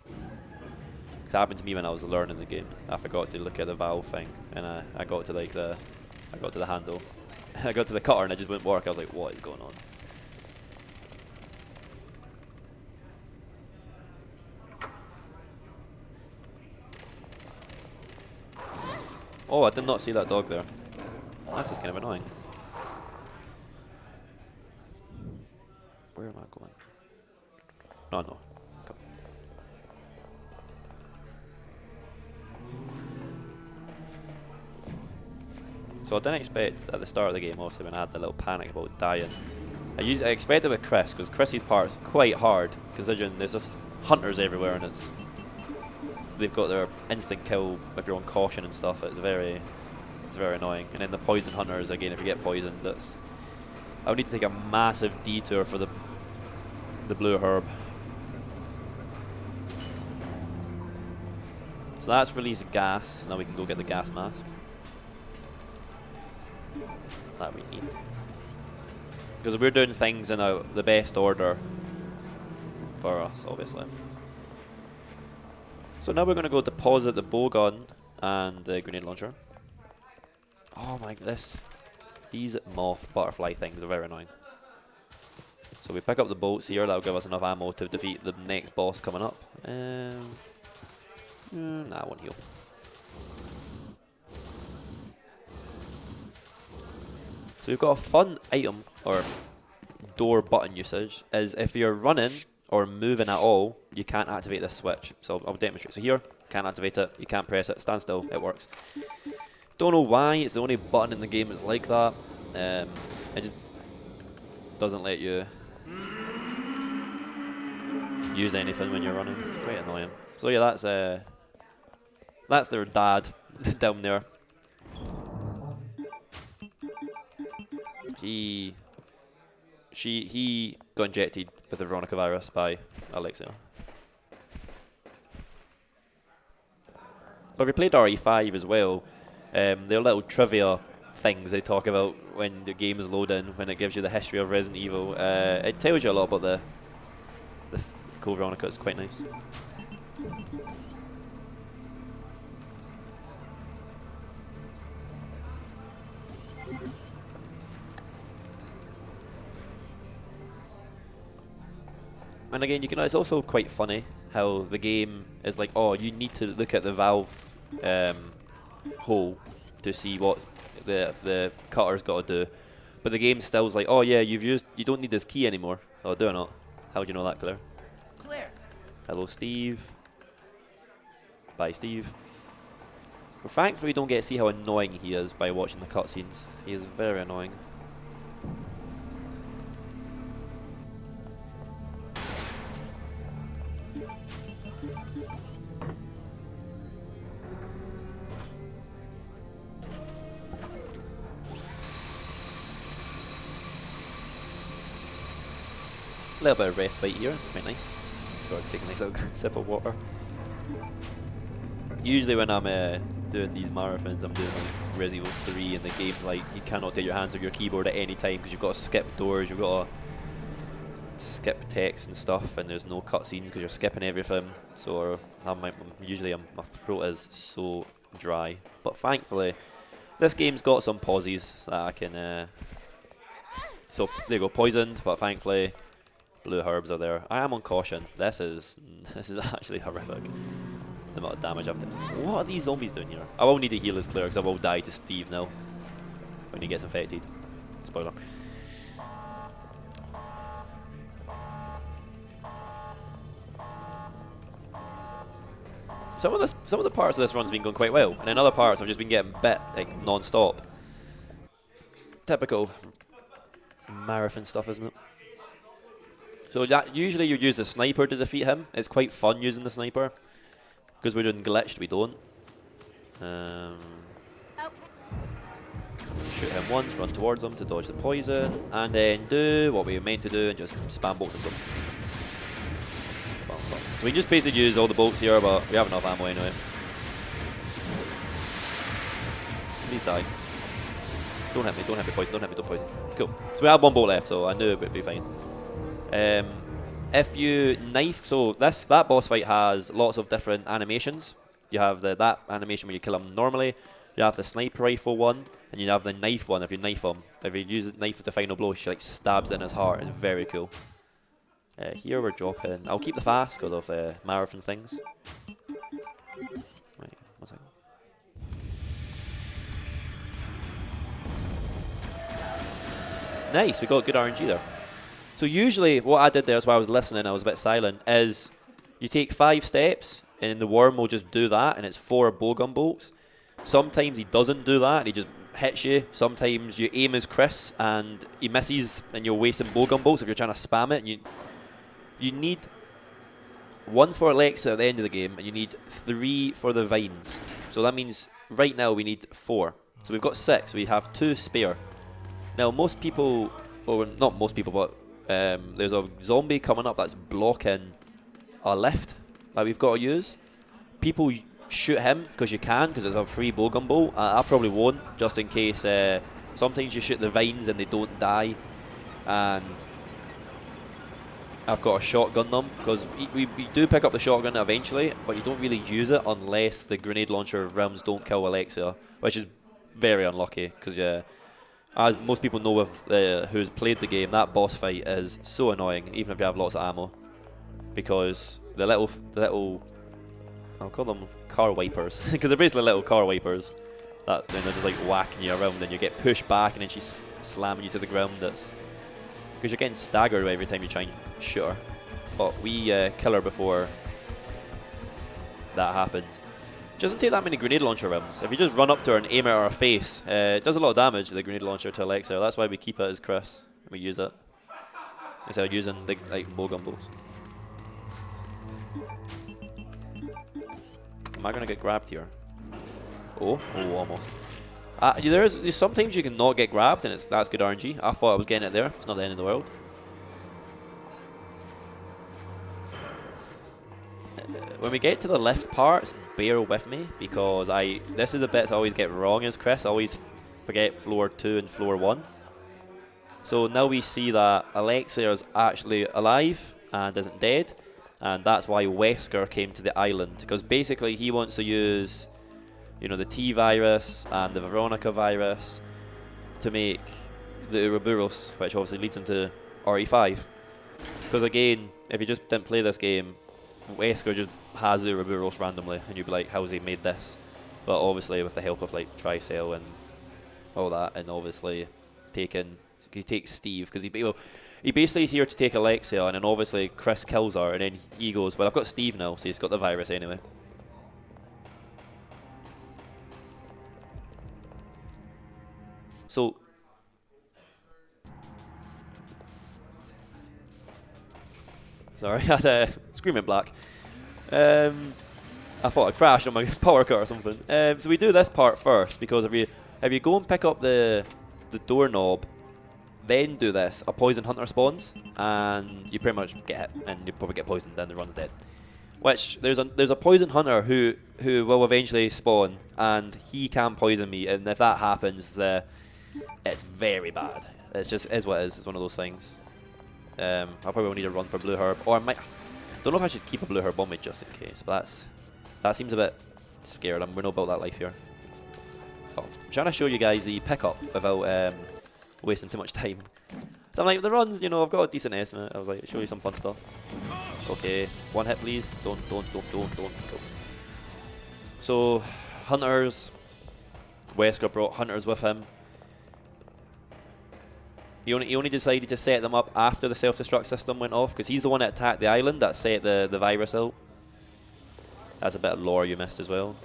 It happened to me when I was learning the game. I forgot to look at the valve thing, and I got to the handle. I got to the cutter and it just wouldn't work. I was like, what is going on? Oh, I did not see that dog there. That's just kind of annoying. Where am I going? No. Come. So I didn't expect at the start of the game, obviously, when I had the little panic about dying. I expected with Chris, because Chrissy's part is quite hard, considering there's just hunters everywhere, and they've got their instant kill if you're on caution and stuff. It's very annoying. And then the poison hunters, again, if you get poisoned, I would need to take a massive detour for the blue herb. So that's released gas. Now we can go get the gas mask that we need, because we're doing things in the best order for us, obviously. So now we're going to go deposit the bowgun and the grenade launcher. Oh my goodness. These moth butterfly things are very annoying. So we pick up the bolts here. That'll give us enough ammo to defeat the next boss coming up. Nah, I won't heal. So we've got a fun item, or door button usage, is if you're running or moving at all, you can't activate this switch. So I'll demonstrate. So here, can't activate it, you can't press it, stand still, it works. Don't know why, it's the only button in the game that's like that. It just doesn't let you use anything when you're running. It's quite annoying. So yeah, that's their dad down there. He got injected with the Veronica virus by Alexia. But we played RE5 as well. There are little trivia things they talk about when the game is loading, when it gives you the history of Resident Evil. It tells you a lot about the cool Veronica. It's quite nice. And again, it's also quite funny how the game is like, oh, you need to look at the valve hole to see what the cutter's got to do. But the game still's like, oh yeah, you don't need this key anymore. Oh, do I not? How do you know that, Claire? Claire. Hello, Steve. Bye, Steve. Well, thankfully, we don't get to see how annoying he is by watching the cutscenes. He is very annoying. A little bit of respite here, it's quite nice. Go and take a nice little sip of water. Usually when I'm doing these marathons, I'm doing like Resident Evil 3 and the game, like you cannot take your hands off your keyboard at any time because you've got to skip doors, you've got to skip text and stuff, and there's no cutscenes because you're skipping everything. So usually my throat is so dry. But thankfully, this game's got some pauses that I can. So there you go, poisoned, but thankfully blue herbs are there. I am on caution. This is actually horrific. The amount of damage I've done. What are these zombies doing here? I will need to heal his clear because I will die to Steve now when he gets infected. Spoiler. Some of the parts of this run's been going quite well, and in other parts I've just been getting bit like non-stop. Typical marathon stuff, isn't it? So that usually you use the sniper to defeat him. It's quite fun using the sniper. Because we're doing glitched, we don't. Shoot him once, run towards him to dodge the poison, and then do what we were meant to do and just spam bolts into him. So we just basically use all the bolts here, but we have enough ammo anyway. Please die. Don't hit me, don't hit me, poison, don't hit me, don't poison. Cool. So we have one bolt left, so I knew it would be fine. If you knife, so that boss fight has lots of different animations. You have that animation where you kill him normally. You have the sniper rifle one, and you have the knife one. If you knife him, if you use the knife at the final blow, she like stabs it in his heart. It's very cool. Here we're dropping. I'll keep the fast because of marathon things. Right, 1 second. Nice, we got good RNG there. So usually what I did there is while I was listening, I was a bit silent, is you take 5 steps and the worm will just do that and it's 4 bowgun bolts. Sometimes he doesn't do that and he just hits you. Sometimes you aim as Chris and he misses and you're wasting bowgun bolts if you're trying to spam it. And you need 1 for Alexa at the end of the game and you need 3 for the vines. So that means right now we need 4. So we've got 6, we have 2 spare. Now most people, or not most people, but there's a zombie coming up that's blocking a lift that we've got to use. People shoot him because you can, because it's a free bowgun bolt. I probably won't, just in case. Sometimes you shoot the vines and they don't die. And I've got to shotgun them, because we do pick up the shotgun eventually, but you don't really use it unless the grenade launcher rounds don't kill Alexia, which is very unlucky, because as most people know with who's played the game, that boss fight is so annoying, even if you have lots of ammo, because the little I'll call them car wipers, because they're basically little car wipers that then they're just like whacking you around and you get pushed back and then she's slamming you to the ground. That's because you're getting staggered every time you try and shoot her. But we kill her before that happens. Doesn't take that many grenade launcher rounds. If you just run up to her and aim at her face, it does a lot of damage, the grenade launcher to Alexa. That's why we keep it as Chris. We use it instead of using the bowgun bolts. Am I gonna get grabbed here? Oh, almost. There's sometimes you can not get grabbed, and that's good RNG. I thought I was getting it there. It's not the end of the world. When we get to the left parts, bear with me, because this is the bits I always get wrong as Chris. I always forget floor 2 and floor 1. So now we see that Alexia is actually alive and isn't dead, and that's why Wesker came to the island, because basically he wants to use, the T virus and the Veronica virus to make the Ouroboros, which obviously leads into RE5. Because again, if you just didn't play this game, Wesker just has the Ouroboros randomly, and you'd be like, how's he made this? But obviously with the help of like Tricell and all that, and obviously he takes Steve, because he basically is here to take Alexia, and then obviously Chris kills her, and then he goes, well, I've got Steve now, so he's got the virus anyway. So sorry, I had screaming black. I thought I crashed on my power car or something. So we do this part first, because if you go and pick up the doorknob then do this, a poison hunter spawns, and you pretty much get hit, and you probably get poisoned, then the run's dead. Which there's a poison hunter who will eventually spawn, and he can poison me, and if that happens, it's very bad. It's just is what it is. It's one of those things. I probably will need to run for blue herb, or I might. Don't know if I should keep a blue herb on me just in case, but that seems a bit scared. We're not about that life here. Oh, I'm trying to show you guys the pickup without wasting too much time. So I'm like, the runs, you know, I've got a decent estimate. I was like, show you some fun stuff. Okay, one hit please. Don't. Go. So, hunters. Wesker brought hunters with him. He only decided to set them up after the self-destruct system went off, because he's the one that attacked the island that set the virus out. That's a bit of lore you missed as well.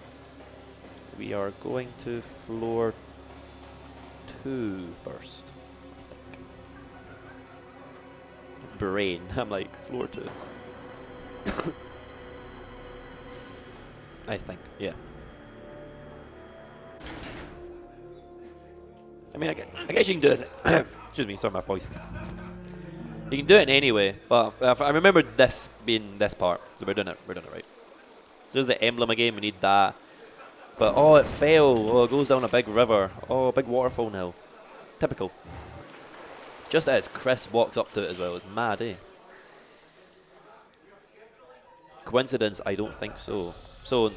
We are going to floor 2 first. Brain. I'm like, floor 2. I think, yeah. I mean, I guess you can do this. Excuse me, sorry, my voice. You can do it in any way, but I remember this being this part. So we're doing it right. So there's the emblem again. We need that. But oh, it fell. Oh, it goes down a big river. Oh, a big waterfall now. Typical. Just as Chris walks up to it as well. It's mad, eh? Coincidence? I don't think so. So,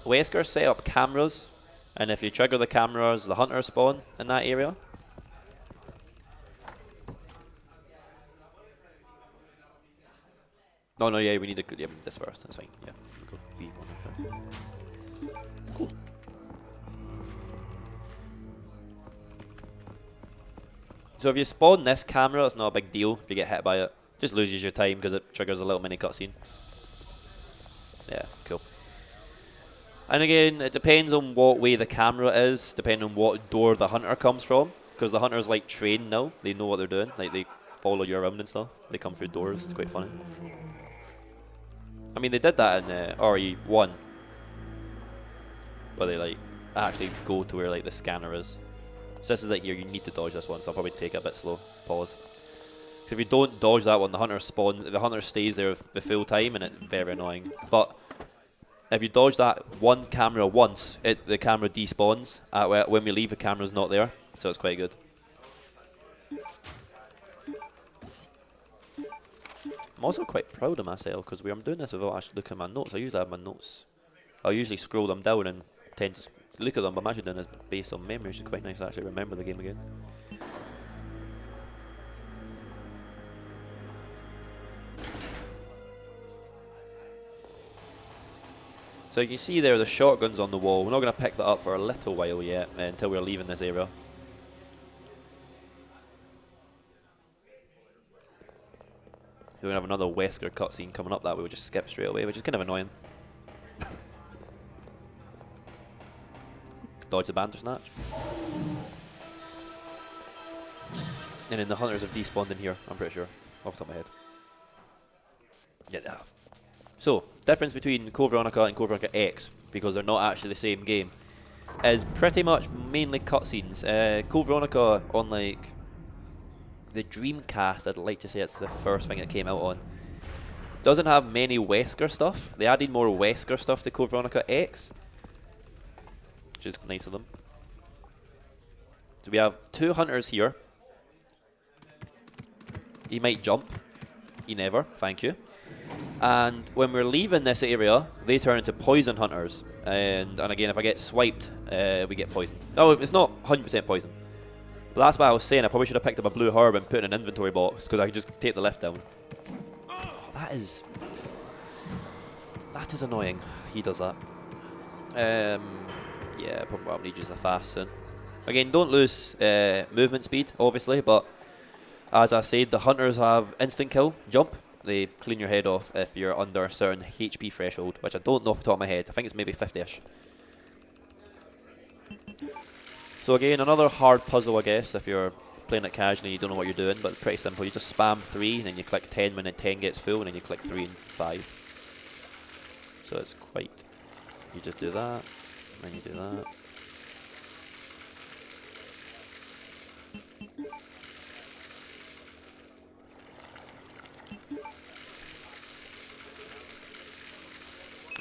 Wesker set up cameras, and if you trigger the cameras, the hunters spawn in that area. No, yeah, we need to do this first. That's fine. Yeah, go B1. Cool. So if you spawn this camera, it's not a big deal if you get hit by it. Just loses your time because it triggers a little mini cutscene. Yeah, cool. And again, it depends on what way the camera is, depending on what door the hunter comes from. Because the hunter's like trained now, they know what they're doing. Like they follow you around and stuff. They come through doors. It's quite funny. I mean, they did that in RE1, but they like actually go to where like the scanner is. So this is like here, you need to dodge this one, so I'll probably take it a bit slow. Pause. Because if you don't dodge that one, the hunter spawns. The hunter stays there the full time, and it's very annoying. But if you dodge that one camera once, the camera despawns. When we leave, the camera's not there, so it's quite good. I'm also quite proud of myself because I'm doing this without actually looking at my notes. I usually have my notes. I usually scroll them down and tend to look at them, but I'm actually doing this based on memory, which is quite nice to actually remember the game again. So you can see there the shotguns on the wall. We're not going to pick that up for a little while yet, until we're leaving this area. We're going to have another Wesker cutscene coming up that we would just skip straight away, which is kind of annoying. Dodge the Bandersnatch. And then the hunters have despawned in here, I'm pretty sure, off the top of my head. Yeah, they have. So, difference between Code Veronica and Code Veronica X, because they're not actually the same game, is pretty much mainly cutscenes. Code Veronica on like the Dreamcast, I'd like to say it's the first thing it came out on, doesn't have many Wesker stuff. They added more Wesker stuff to Code Veronica X, which is nice of them. So we have 2 hunters here. He might jump. He never, thank you. And when we're leaving this area, they turn into poison hunters. And again, if I get swiped, we get poisoned. No, it's not 100% poison. But that's why I was saying I probably should have picked up a blue herb and put it in an inventory box, because I could just take the lift down. Oh, that is annoying. He does that. Yeah, probably I'll need to use a fast soon. Again, don't lose movement speed, obviously, but as I said, the hunters have instant kill, jump. They clean your head off if you're under a certain HP threshold, which I don't know off the top of my head. I think it's maybe 50-ish. So again, another hard puzzle, I guess, if you're playing it casually and you don't know what you're doing, but pretty simple. You just spam 3, and then you click 10 when 10 gets full, and then you click 3 and 5. So it's quite... You just do that, and then you do that.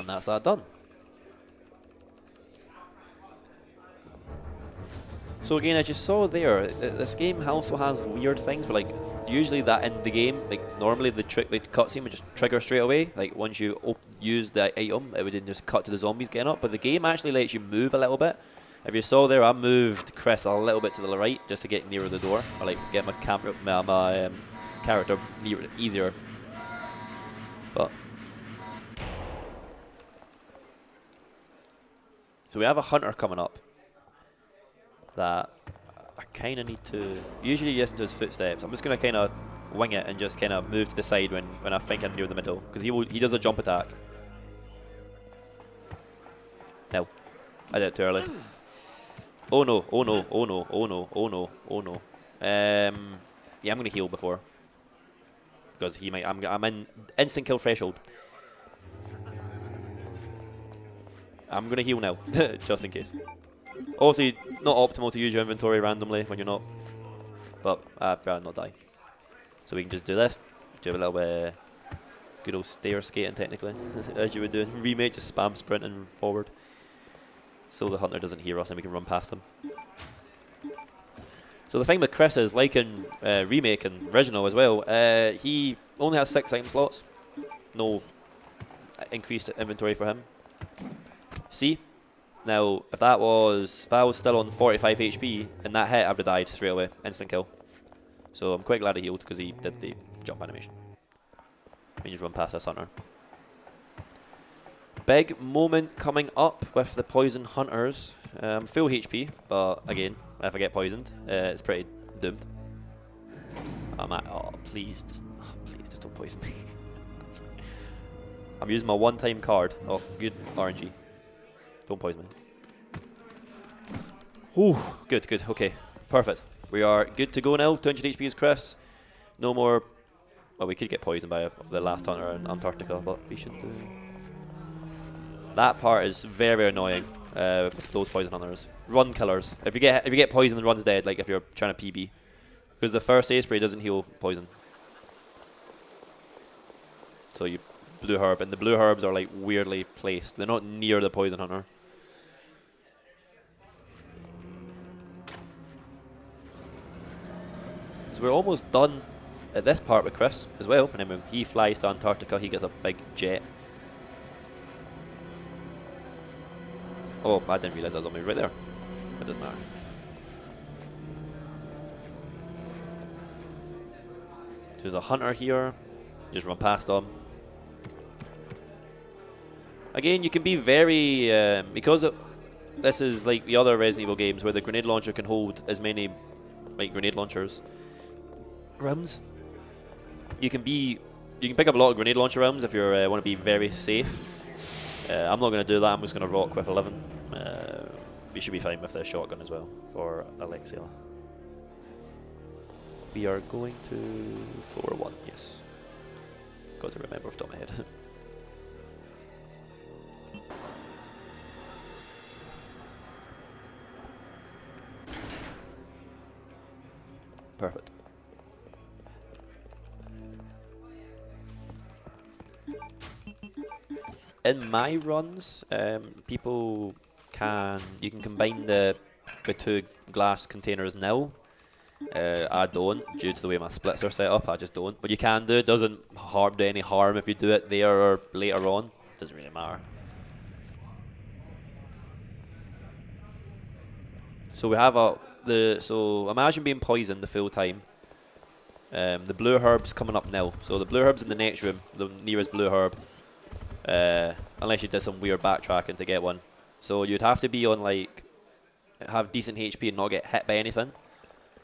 And that's that done. So again, as you saw there, this game also has weird things, but like usually that in the game, like normally the cutscene would just trigger straight away. Like once you use the item, it would then just cut to the zombies getting up. But the game actually lets you move a little bit. If you saw there, I moved Chris a little bit to the right just to get nearer the door, or like get my character easier. But so we have a hunter coming up that I kind of need to usually listen to his footsteps. I'm just going to kind of wing it and just kind of move to the side when I think I'm near the middle, because he does a jump attack. No, I did it too early. Oh no, oh no, oh no, oh no, oh no, oh no. Yeah, I'm going to heal before, because he might. I'm in instant kill threshold. I'm going to heal now, just in case. Obviously, not optimal to use your inventory randomly when you're not, but I'd rather not die. So we can just do this, do a little bit good old stair skating technically, as you would do in Remake, just spam sprinting forward, so the hunter doesn't hear us and we can run past him. So the thing with Chris is, like in Remake and Original as well, he only has 6 item slots, no increased inventory for him. See? Now, if I was still on 45 HP and that hit, I would have died straight away, instant kill. So I'm quite glad he healed because he did the jump animation. We just run past this hunter. Big moment coming up with the poison hunters. Full HP, but again, if I get poisoned, it's pretty doomed. I'm at, oh please just don't poison me. I'm using my one-time card of good RNG. Don't poison me. Ooh, good, okay, perfect. We are good to go now. 200 HP is Chris. No more. Well, we could get poisoned by the last hunter in Antarctica, but we should do. That part is very annoying. Those poison hunters, run killers. If you get poisoned, the run's dead. Like if you're trying to PB, because the first aid spray doesn't heal poison. So you blue herb, and the blue herbs are like weirdly placed. They're not near the poison hunter. So we're almost done at this part with Chris as well, and then when he flies to Antarctica, he gets a big jet. Oh, I didn't realise that was on me right there. It doesn't matter. So there's a hunter here. Just run past him. Again, you can be very because this is like the other Resident Evil games where the grenade launcher can hold as many like grenade launchers rounds. You can pick up a lot of grenade launcher rounds if you want to be very safe. I'm not going to do that. I'm just going to rock with 11. We should be fine with the shotgun as well for Alexia. We are going to floor 1. Yes. Got to remember off the top of my head. Perfect. In my runs, you can combine the 2 glass containers now. I don't, due to the way my splits are set up. I just don't. But you can do it. Doesn't do any harm if you do it there or later on. Doesn't really matter. So we have so imagine being poisoned the full time. The blue herb's coming up now. So the blue herb's in the next room, the nearest blue herb. Unless you did some weird backtracking to get one. So you'd have to be on like, have decent HP and not get hit by anything.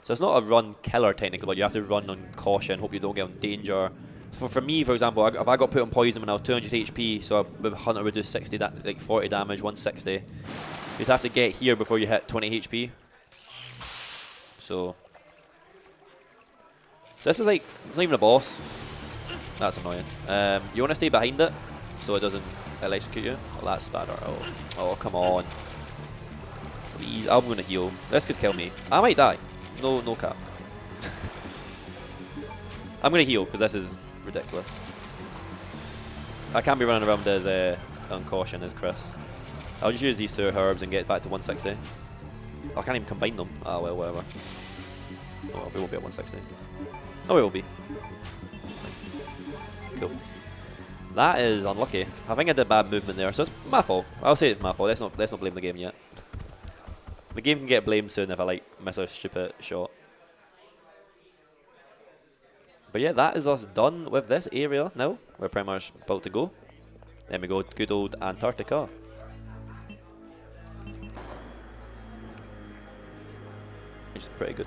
So it's not a run killer technically, but you have to run on caution, hope you don't get in danger. For me, for example, if I got put on poison when I was 200 HP, so a hunter would do 40 damage, 160. You'd have to get here before you hit 20 HP. So this is like, it's not even a boss. That's annoying. You want to stay behind it, so it doesn't electrocute you. Oh, that's bad. Oh, come on. Please, I'm going to heal. This could kill me. I might die. No cap. I'm going to heal, because this is ridiculous. I can't be running around as on caution is Chris. I'll just use these 2 herbs and get back to 160. I can't even combine them. Oh well, whatever. Oh well, we won't be at 160. No, we will be. Cool. That is unlucky. I think I did bad movement there, so it's my fault. I'll say it's my fault. Let's not blame the game yet. The game can get blamed soon if I like miss a stupid shot. But yeah, that is us done with this area now. We're pretty much about to go. Then we go to good old Antarctica. Which is pretty good.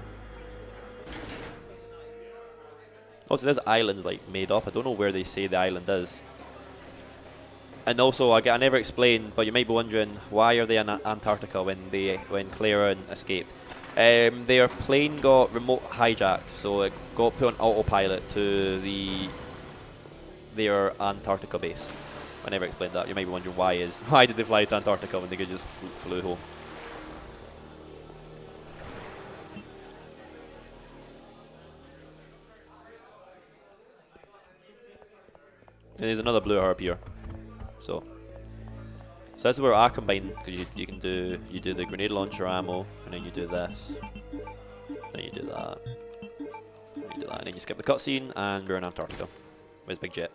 Also, this island's like made up. I don't know where they say the island is. And also, I never explained, but you might be wondering, why are they in Antarctica when Clara escaped? Their plane got remote hijacked, so it got put on autopilot to their Antarctica base. I never explained that. You might be wondering why did they fly to Antarctica when they could just flew home? And there's another blue herb here. So this is where I combine, because you do the grenade launcher ammo, and then you do this, then you do that, and then you skip the cutscene, and we're in Antarctica with Big Jet.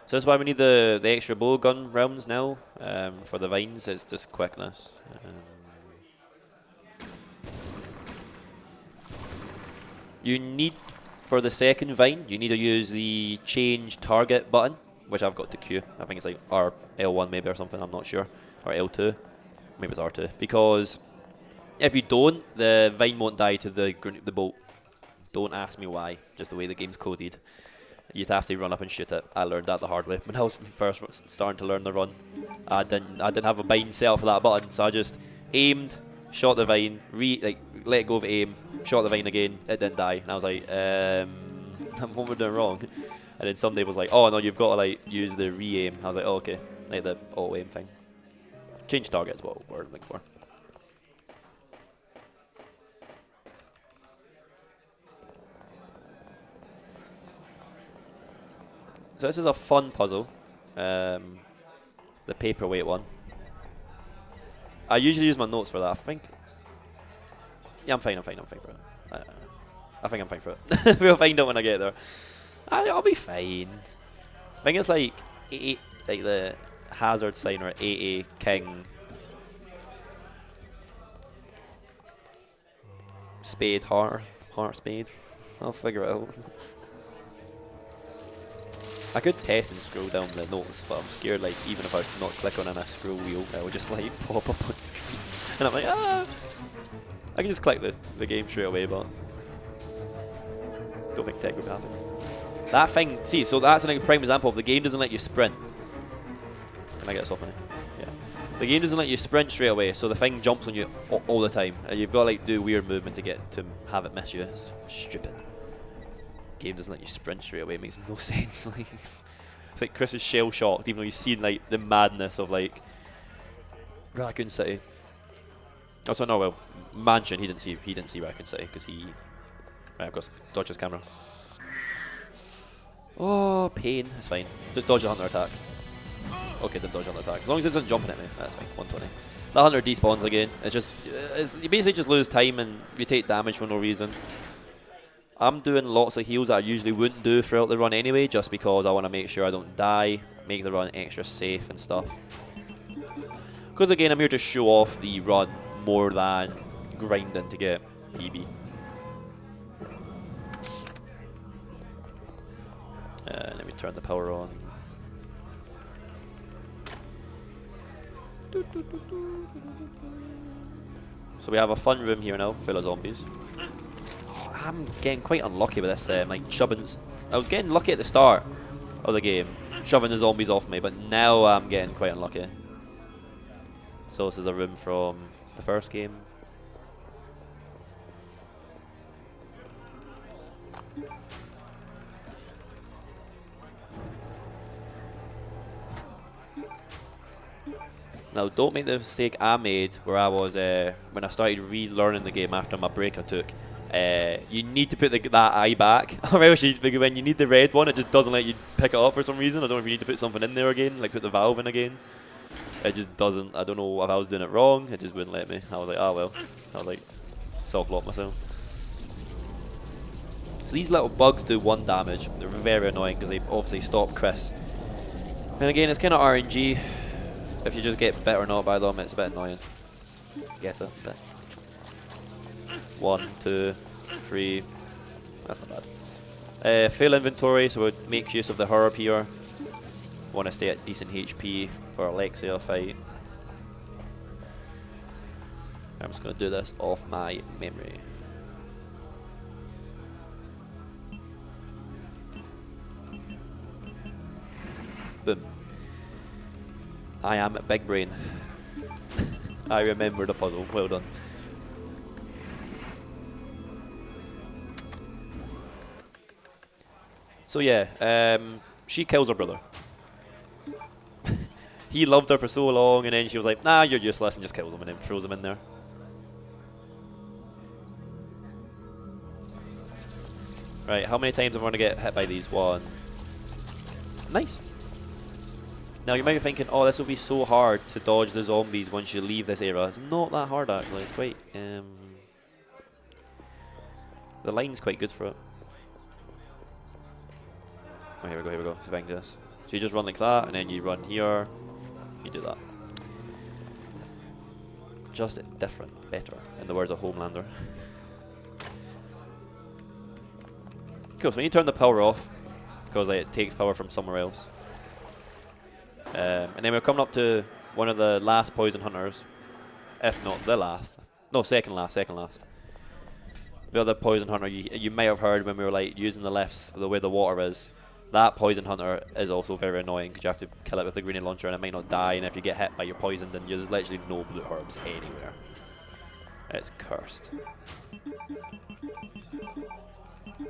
So that's why we need the extra bow gun rounds now for the vines. It's just quickness. You need, for the second vine, you need to use the change target button, which I've got to Q. I think it's like L1 maybe or something, I'm not sure. Or L2. Maybe it's R2. Because if you don't, the vine won't die to the bolt. Don't ask me why, just the way the game's coded. You'd have to run up and shoot it. I learned that the hard way. When I was first starting to learn the run, I didn't have a vine set up for that button, so I just aimed, shot the vine, let go of aim, shot the vine again, it didn't die. And I was like, what we're doing wrong? And then somebody was like, oh no, you've got to like use the re-aim. I was like, oh okay, like the auto-aim thing. Change target is what we're looking for. So this is a fun puzzle, the paperweight one. I usually use my notes for that, I think. Yeah, I'm fine for it. I think I'm fine for it. We'll find out when I get there. I'll be fine. I think it's like the hazard sign or AA king. Spade, heart, spade. I'll figure it out. I could test and scroll down the notes, but I'm scared like even if I not click on a scroll wheel, it will just like pop up on screen. And I'm like, ah! I can just click the game straight away, but don't think tech would happen. That thing, see, so that's a prime example of the game doesn't let you sprint. Can I get this off on it? Yeah. The game doesn't let you sprint straight away, so the thing jumps on you all the time. And you've got to like do weird movement to have it miss you. It's stupid. Game doesn't let you sprint straight away. It makes no sense. Like, it's like Chris is shell shocked, even though he's seen like the madness of like Raccoon City. Also, no, well, Mansion. He didn't see Raccoon City because he. Right, I've got to dodge his camera. Oh, pain. It's fine. Dodge the hunter attack. Okay, didn't dodge the hunter attack. As long as it isn't jumping at me, that's fine. 120. The hunter despawns again. It's just, you basically just lose time and you take damage for no reason. I'm doing lots of heals that I usually wouldn't do throughout the run anyway, just because I want to make sure I don't die, make the run extra safe and stuff. Because again, I'm here to show off the run more than grinding to get PB. Let me turn the power on. So we have a fun room here now, full of zombies. I'm getting quite unlucky with this, like shoving. I was getting lucky at the start of the game, shoving the zombies off me, but now I'm getting quite unlucky. So this is a room from the first game. Now, don't make the mistake I made where I was, when I started relearning the game after my break I took, you need to put that eye back, or else when you need the red one, it just doesn't let you pick it up for some reason. I don't know if you need to put something in there again, like put the valve in again. It just doesn't. I don't know if I was doing it wrong. It just wouldn't let me. I was like, oh well. I was like, self-lock myself. So these little bugs do 1 damage. They're very annoying because they obviously stop Chris. And again, it's kind of RNG. If you just get bit or not by them, it's a bit annoying. Get it? Bit. 1, 2, 3. That's not bad. Full inventory, so it makes use of the herb here. Want to stay at decent HP for Alexia fight. I'm just going to do this off my memory. Boom. I am big brain. I remember the puzzle. Well done. So yeah, she kills her brother. He loved her for so long, and then she was like, nah, you're useless, and just kills him, and then throws him in there. Right, how many times am I going to get hit by these? 1. Nice. Now you might be thinking, oh, this will be so hard to dodge the zombies once you leave this area. It's not that hard, actually. It's quite... the line's quite good for it. Oh, here we go, here we go. So this. So you just run like that, and then you run here. You do that. Just different, better, in the words of Homelander. Cool, so when you turn the power off, because it takes power from somewhere else. And then we're coming up to one of the last poison hunters, if not the last. No, second last. The other poison hunter you may have heard when we were like using the lifts, the way the water is. That poison hunter is also very annoying because you have to kill it with the grenade launcher and it might not die, and if you get hit by your poison, then there's literally no blue herbs anywhere. It's cursed.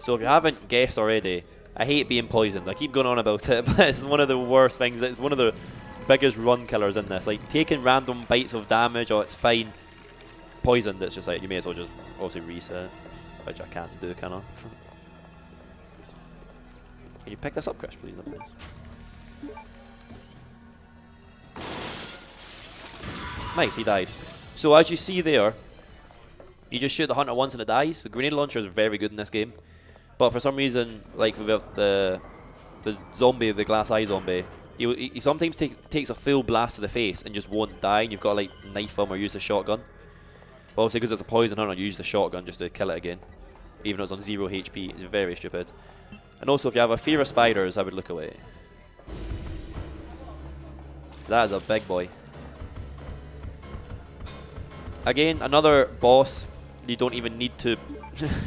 So if you haven't guessed already, I hate being poisoned. I keep going on about it, but it's one of the worst things. It's one of the biggest run killers in this. Like, taking random bites of damage, oh, it's fine. Poisoned, it's just like, you may as well just obviously reset, which I can't do, can I? Can you pick this up, Chris, please? Nice, he died. So as you see there, you just shoot the hunter once and it dies. The grenade launcher is very good in this game. But for some reason, like with the zombie, the glass eye zombie, he sometimes takes a full blast to the face and just won't die, and you've got to like knife him or use the shotgun. But obviously because it's a poison hunter, you use the shotgun just to kill it again. Even though it's on 0 HP, it's very stupid. And also, if you have a fear of spiders, I would look away. That is a big boy. Again, another boss you don't even need to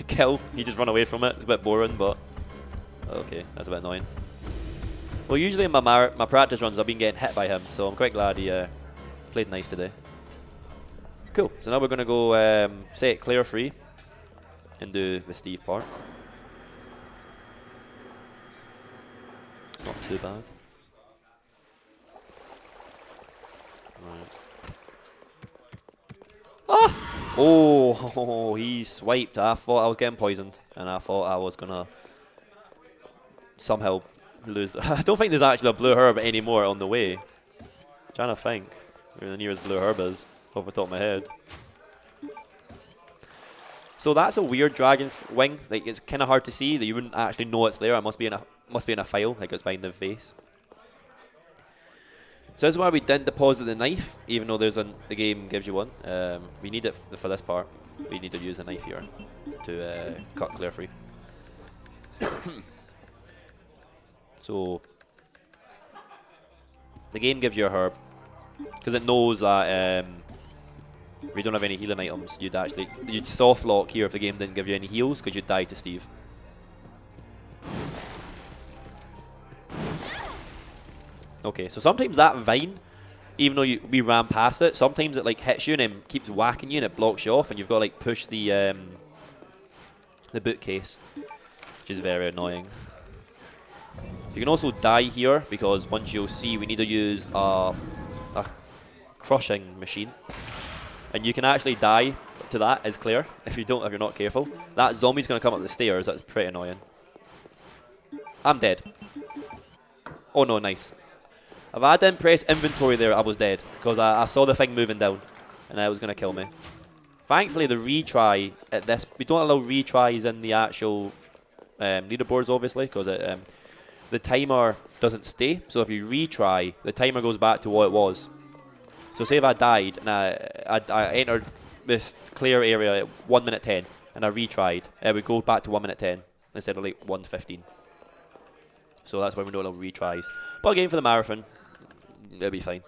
kill. You just run away from it. It's a bit boring, but... Okay, that's a bit annoying. Well, usually in my practice runs, I've been getting hit by him, so I'm quite glad he played nice today. Cool. So now we're going to go set Claire free and do the Steve part. Not too bad. Right. Ah! Oh, he swiped. I thought I was getting poisoned, and I thought I was gonna somehow lose. I don't think there's actually a blue herb anymore on the way. I'm trying to think where the nearest blue herb is off the top of my head. So that's a weird dragon wing. Like, it's kind of hard to see. That you wouldn't actually know it's there. It must be in a file. Like, it's behind the face. So this is why we didn't deposit the knife, even though the game gives you one. We need it for this part. We need to use a knife here to cut Claire free. So the game gives you a herb because it knows that we don't have any healing items. You'd soft lock here if the game didn't give you any heals because you'd die to Steve. Okay, so sometimes that vine, even though we ran past it, sometimes it like hits you and then keeps whacking you and it blocks you off, and you've got to like push the bookcase, which is very annoying. You can also die here because once you'll see we need to use a crushing machine, and you can actually die to that is clear. If you're not careful, that zombie's going to come up the stairs. That's pretty annoying. I'm dead. Oh no, nice. If I didn't press inventory there, I was dead because I saw the thing moving down, and it was going to kill me. Thankfully, the retry at this, we don't allow retries in the actual leaderboards, obviously, because the timer doesn't stay. So if you retry, the timer goes back to what it was. So say if I died and I entered this clear area at 1 minute 10 and I retried, it would go back to 1 minute 10 instead of like 1:15. So that's why we don't allow retries. But again, for the marathon, it'll be fine.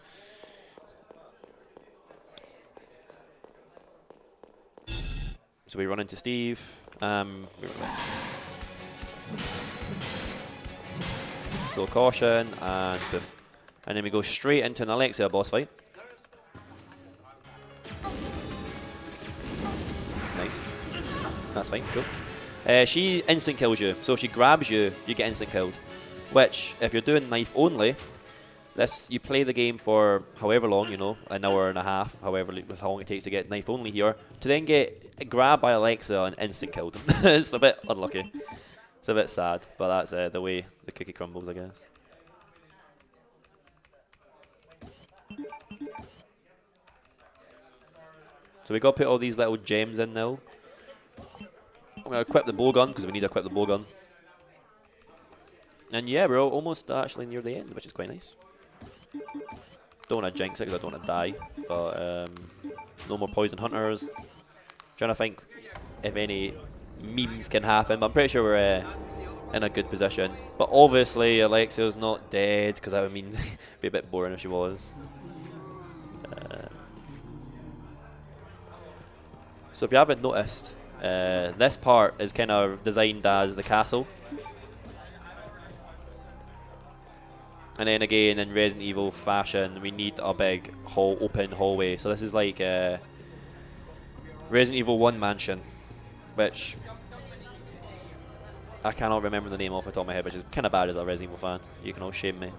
So we run into Steve. Slow caution, and boom. And then we go straight into an Alexia boss fight. Nice. That's fine, cool. She instant kills you. So if she grabs you, you get instant killed. Which, if you're doing knife only, you play the game for however long, you know, an hour and a half, however long it takes to get knife only here, to then get grabbed by Alexa and instant killed. It's a bit unlucky. It's a bit sad, but that's the way the cookie crumbles, I guess. So we got to put all these little gems in now. I'm going to equip the bow gun because we need to equip the bow gun. And yeah, we're almost actually near the end, which is quite nice. Don't want to jinx it because I don't want to die. But no more poison hunters. Trying to think if any memes can happen. But I'm pretty sure we're in a good position. But obviously Alexia's not dead because I mean, it'd be a bit boring if she was. So if you haven't noticed, this part is kind of designed as the castle. And then again, in Resident Evil fashion, we need a big open hallway. So this is like Resident Evil 1 mansion, which I cannot remember the name off the top of my head, which is kind of bad as a Resident Evil fan. You can all shame me.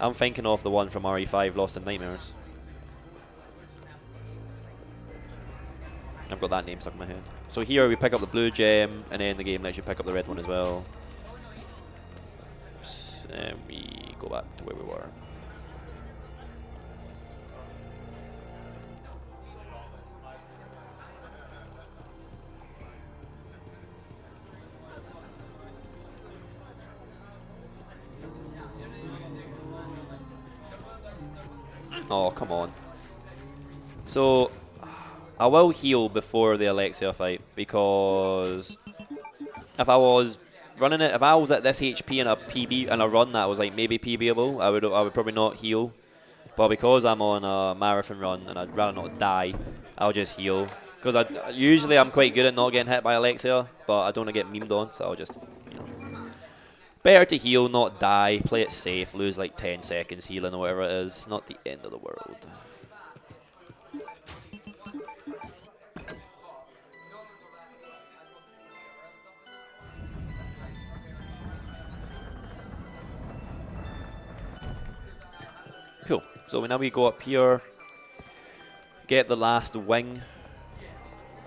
I'm thinking of the one from RE5, Lost in Nightmares. I've got that name stuck in my head. So here we pick up the blue gem, and then the game lets you pick up the red one as well. And we go back to where we were. Oh, come on. So I will heal before the Alexia fight, because if I was running it, if I was at this HP in a PB and a run that was like maybe PBable, I would probably not heal. But because I'm on a marathon run and I'd rather not die, I'll just heal. Because usually I'm quite good at not getting hit by Alexia, but I don't want to get memed on, so I'll just, you know. Better to heal, not die, play it safe, lose like 10 seconds healing or whatever it is. Not the end of the world. Cool. So now we go up here, get the last wing,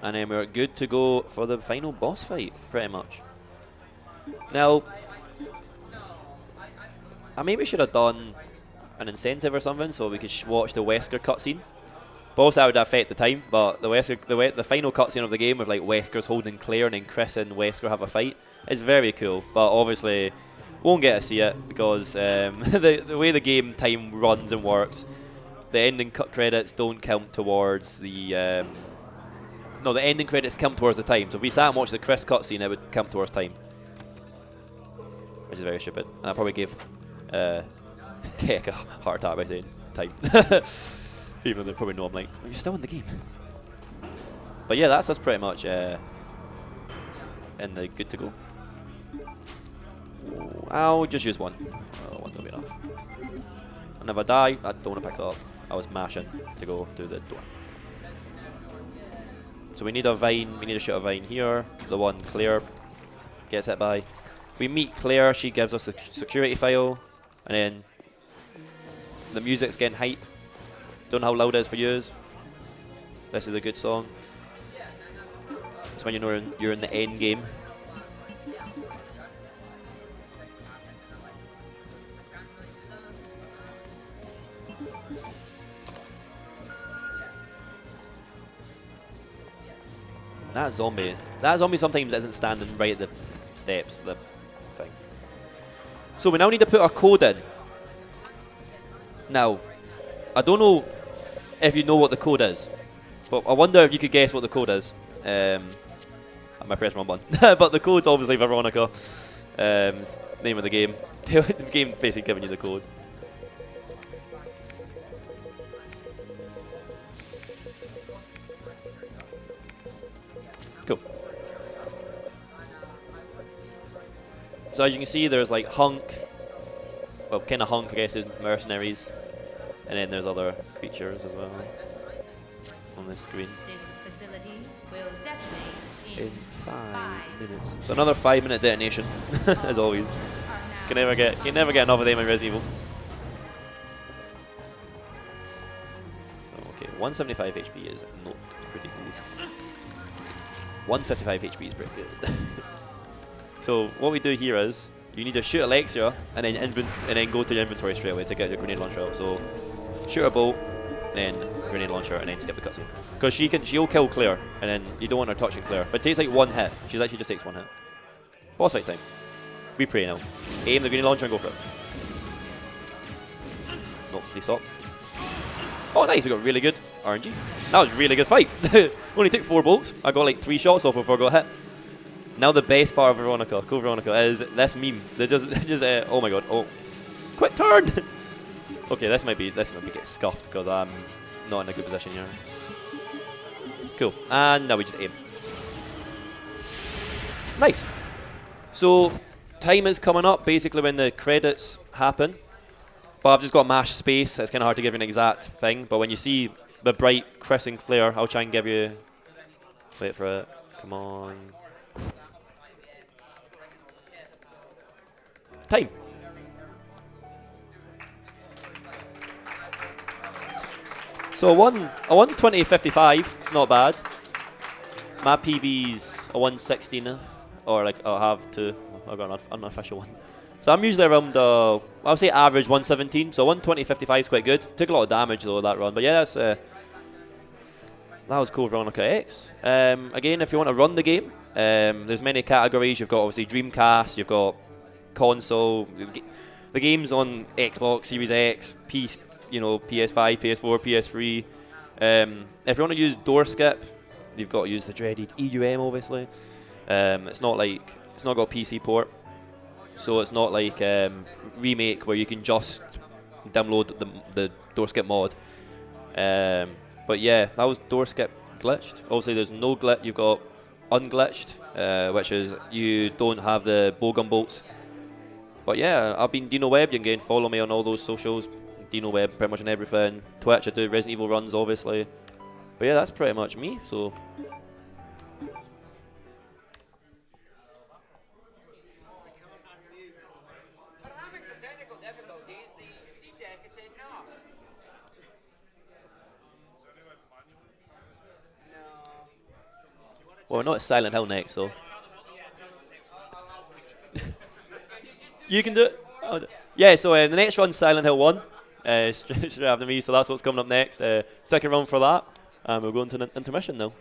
and then we're good to go for the final boss fight, pretty much. Now, I maybe should have done an incentive or something so we could watch the Wesker cutscene. Both that would affect the time, but the final cutscene of the game with like Wesker's holding Claire and then Chris and Wesker have a fight is very cool. But obviously, won't get to see it because the way the game time runs and works, the ending credits don't count towards the. No, the ending credits count towards the time. So if we sat and watched the Chris cutscene, it would count towards time, which is very stupid. And I probably gave Tech a heart attack by saying time, even though they probably know I'm like, oh, you're still in the game. But yeah, that's us pretty much in the good to go. I'll just use one. One will be enough. And if I die, I don't want to pick it up. I was mashing to go to the door. So we need a vine. We need to shoot a vine here. The one Claire gets hit by. We meet Claire. She gives us a security file. And then the music's getting hype. Don't know how loud it is for you. This is a good song. It's when you're in the end game. That zombie sometimes isn't standing right at the steps of the thing. So we now need to put our code in. Now, I don't know if you know what the code is, but I wonder if you could guess what the code is. I might press wrong button. But the code's obviously Veronica. Name of the game. The game basically giving you the code. Cool. So as you can see, there's like Hunk. Well, kind of Hunk, I guess, is mercenaries. And then there's other creatures as well on this screen. This facility will detonate in 5 5 minutes. So another 5-minute detonation, as always. Can never get enough of them in Resident Evil. Okay, 175 HP is not pretty good. 155 HP is pretty good. So what we do here is you need to shoot Alexia and then go to your inventory straight away to get your grenade launcher out. So shoot a bolt, then grenade launcher, and then skip the cutscene. Because she'll kill Claire, and then you don't want her touching Claire. But it takes like one hit. She actually just takes one hit. Boss fight time. We pray now. Aim the grenade launcher and go for it. Nope, please stop. Oh nice, we got really good RNG. That was a really good fight. Only took 4 bolts. I got like 3 shots off before I got hit. Now the best part of Veronica, cool Veronica, is this meme. That just oh my god, oh. Quick turn! Okay, this might be get scuffed because I'm not in a good position here. Cool, and now we just aim. Nice. So time is coming up basically when the credits happen. But I've just got mash space. It's kind of hard to give you an exact thing. But when you see the bright Chris and Claire, I'll try and give you. Wait for it. Come on. Time. So a 120.55, it's not bad. My PB's a 116, or like I'll have two. I've got an unofficial one. So I'm usually around, I would say average 117. So 120.55 is quite good. Took a lot of damage though that run, but yeah, that's that was cool, Veronica X. Again, if you want to run the game, there's many categories. You've got obviously Dreamcast, you've got console. The game's on Xbox Series X, PS5, PS4, PS3. If you want to use door skip, you've got to use the dreaded EUM, obviously. It's not got a PC port, so it's not like Remake where you can just download the door skip mod. But yeah, that was door skip glitched. Obviously, there's no glitch. You've got unglitched, which is you don't have the bowgun bolts. But yeah, I've been DeanoWeb. You can follow me on all those socials. DeanoWeb, pretty much on everything. Twitch, I do Resident Evil runs, obviously. But yeah, that's pretty much me. So. Well, we're not at Silent Hill next, so. You can do it. Yeah, so the next run's Silent Hill 1, straight after me, so that's what's coming up next. Second run for that, and we'll go into an intermission now.